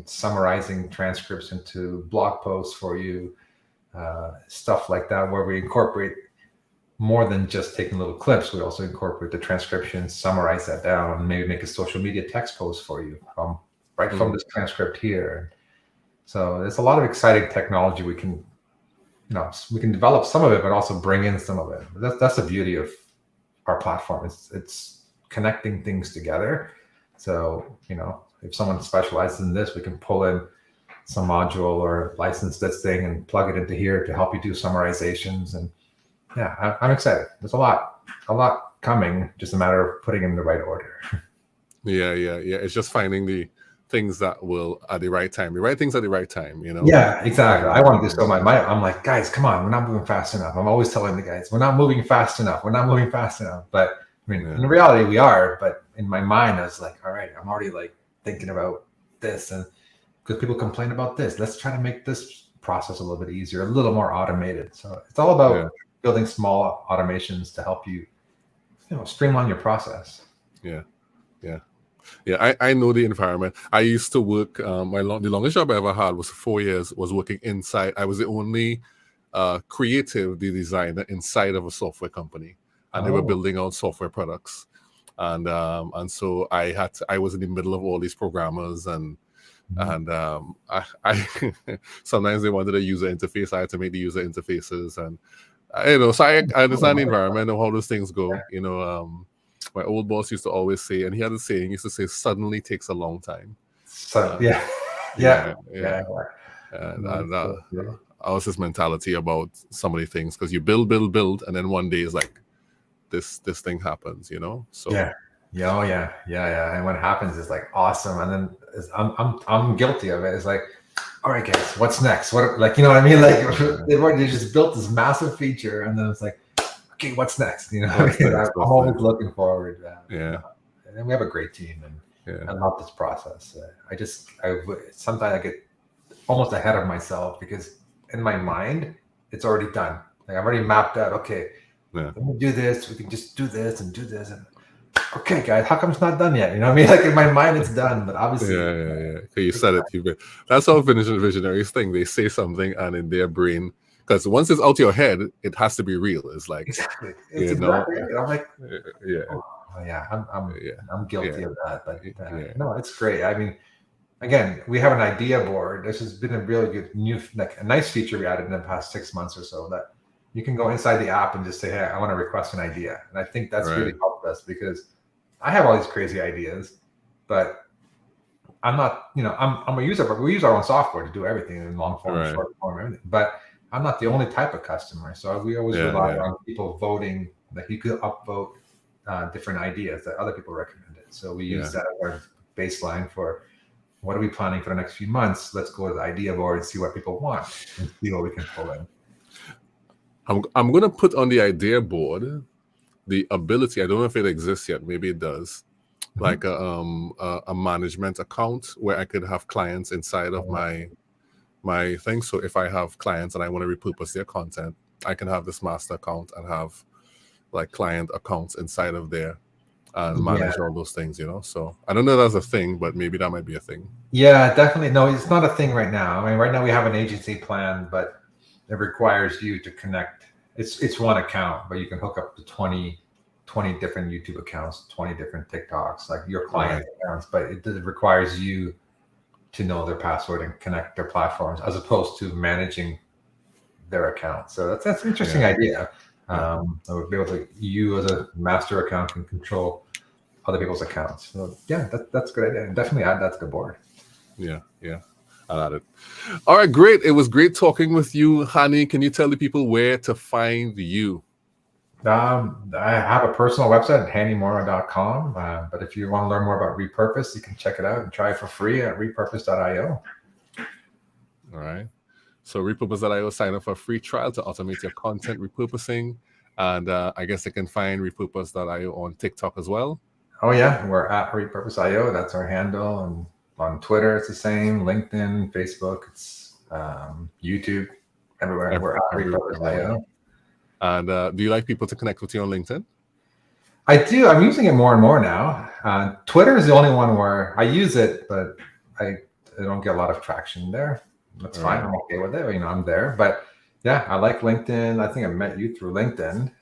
summarizing transcripts into blog posts for you, stuff like that, where we incorporate more than just taking little clips. We also incorporate the transcription, summarize that down, and maybe make a social media text post for you from this transcript here. So there's a lot of exciting technology we can develop some of it, but also bring in some of it. That's the beauty of our platform. It's connecting things together. So, you know, if someone specializes in this, we can pull in some module or license this thing and plug it into here to help you do summarizations. And yeah, I'm excited. There's a lot coming, just a matter of putting in the right order. Yeah. It's just finding the things that will at the right time, you know? Yeah, exactly. I want to do so much. I'm like, guys, come on, we're not moving fast enough. I'm always telling the guys, we're not moving fast enough. But I mean, in reality, we are. But in my mind, I was like, all right, I'm already like thinking about this, and because people complain about this, let's try to make this process a little bit easier, a little more automated. So it's all about building small automations to help you, streamline your process. Yeah, I know the environment. I used to work, the longest job I ever had was 4 years, was working inside. I was the only creative designer inside of a software company, and they were building out software products. And so I was in the middle of all these programmers, and I sometimes they wanted a user interface. I had to make the user interfaces, and so I understand the environment and how those things go. My old boss used to always say, and he had a saying, he used to say, suddenly takes a long time. So And I was this mentality about so many things, because you build, and then one day is like this thing happens, So yeah. And what happens is like awesome, and then I'm guilty of it. It's like, all right, guys, what's next? What, like, you know what I mean? Like they just built this massive feature, and then it's like, okay, what's next? I'm always looking forward. And we have a great team, and I love this process. Sometimes I get almost ahead of myself, because in my mind, it's already done. Like I've already mapped out, okay, let me do this. We can just do this and do this. And okay, guys, how come it's not done yet? You know what I mean? Like in my mind, it's done, but obviously. Okay, you said it. That's how visionaries think. They say something, and in their brain, because once it's out your head, it has to be real. It's like, exactly. Exactly. I'm like, I'm guilty of that. But no, it's great. I mean, again, we have an idea board. This has been a really good a nice feature we added in the past 6 months or so, that you can go inside the app and just say, hey, I want to request an idea. And I think that's really helped us, because I have all these crazy ideas, but I'm not, I'm a user, but we use our own software to do everything in long form, short form, everything. But I'm not the only type of customer. So we always rely on people voting, that you could upvote different ideas that other people recommended. So we use that as our baseline for what are we planning for the next few months. Let's go to the idea board and see what people want and see what we can pull in. I'm going to put on the idea board the ability. I don't know if it exists yet. Maybe it does. Like a management account where I could have clients inside of my thing. So if I have clients and I want to repurpose their content, I can have this master account and have like client accounts inside of there and manage all those things, you know. So I don't know if that's a thing, but maybe that might be a thing. Yeah, definitely. No, it's not a thing right now. I mean, right now we have an agency plan, but it requires you to connect. It's one account, but you can hook up to 20 different YouTube accounts, 20 different TikToks, like your client accounts, but it requires you to know their password and connect their platforms as opposed to managing their account. So that's an interesting idea. I would be able to, you as a master account can control other people's accounts. So yeah, that's a good idea. Definitely add that to the board. Yeah. I'll add it. All right, great. It was great talking with you, Hani. Can you tell the people where to find you? I have a personal website at hanimourra.com, but if you want to learn more about Repurpose, you can check it out and try it for free at repurpose.io. All right. So repurpose.io, sign up for a free trial to automate your content repurposing. And I guess they can find repurpose.io on TikTok as well. Oh yeah, we're at repurposeo. That's our handle. And on Twitter, it's the same. LinkedIn, Facebook, it's YouTube, everywhere. We're at repurposeo. And do you like people to connect with you on LinkedIn? I do. I'm using it more and more now. Twitter is the only one where I use it, but I don't get a lot of traction there. That's fine. I'm okay with it. You know, I'm there. But yeah, I like LinkedIn. I think I met you through LinkedIn.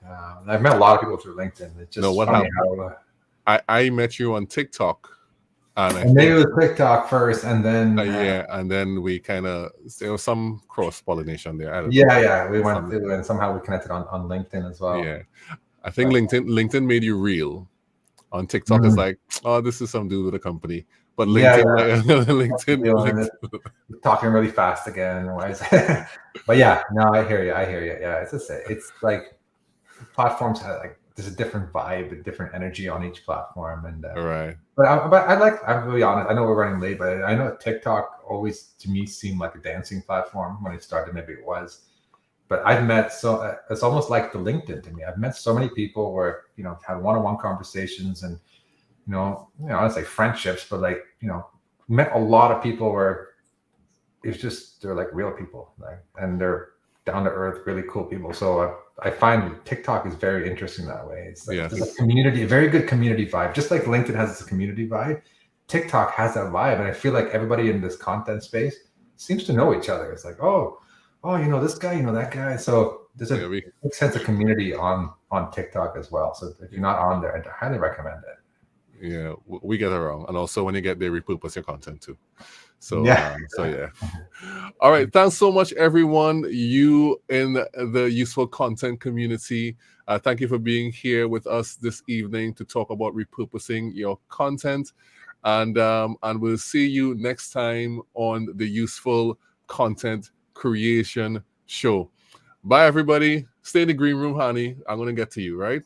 I've met a lot of people through LinkedIn. It's just what happened? I met you on TikTok. And maybe it was TikTok first, and then and then we kind of, there was some cross pollination there. We went through, and somehow we connected on LinkedIn as well. Yeah, I think LinkedIn made you real. On TikTok, it's like, oh, this is some dude with a company, but LinkedIn, talking really fast again. But yeah, no, I hear you. Yeah, it's like platforms have like, there's a different vibe, a different energy on each platform, and But I'm really honest. I know we're running late, but I know TikTok always to me seemed like a dancing platform when it started. Maybe it was, but I've met it's almost like the LinkedIn to me. I've met so many people where had one-on-one conversations and it's like friendships, but like met a lot of people where it's just they're like real people, and they're down to earth, really cool people. So I find TikTok is very interesting that way. It's like there's a community, a very good community vibe. Just like LinkedIn has this community vibe, TikTok has that vibe. And I feel like everybody in this content space seems to know each other. It's like, oh, this guy, that guy. So there's a big sense of community on TikTok as well. So if you're not on there, I highly recommend it. Yeah, we get it wrong. And also when you get there, repurpose your content too. So all right, thanks so much everyone, you in the useful content community. Thank you for being here with us this evening to talk about repurposing your content, and we'll see you next time on the Useful Content Creation Show. Bye everybody. Stay in the green room, Hani. I'm gonna get to you, right?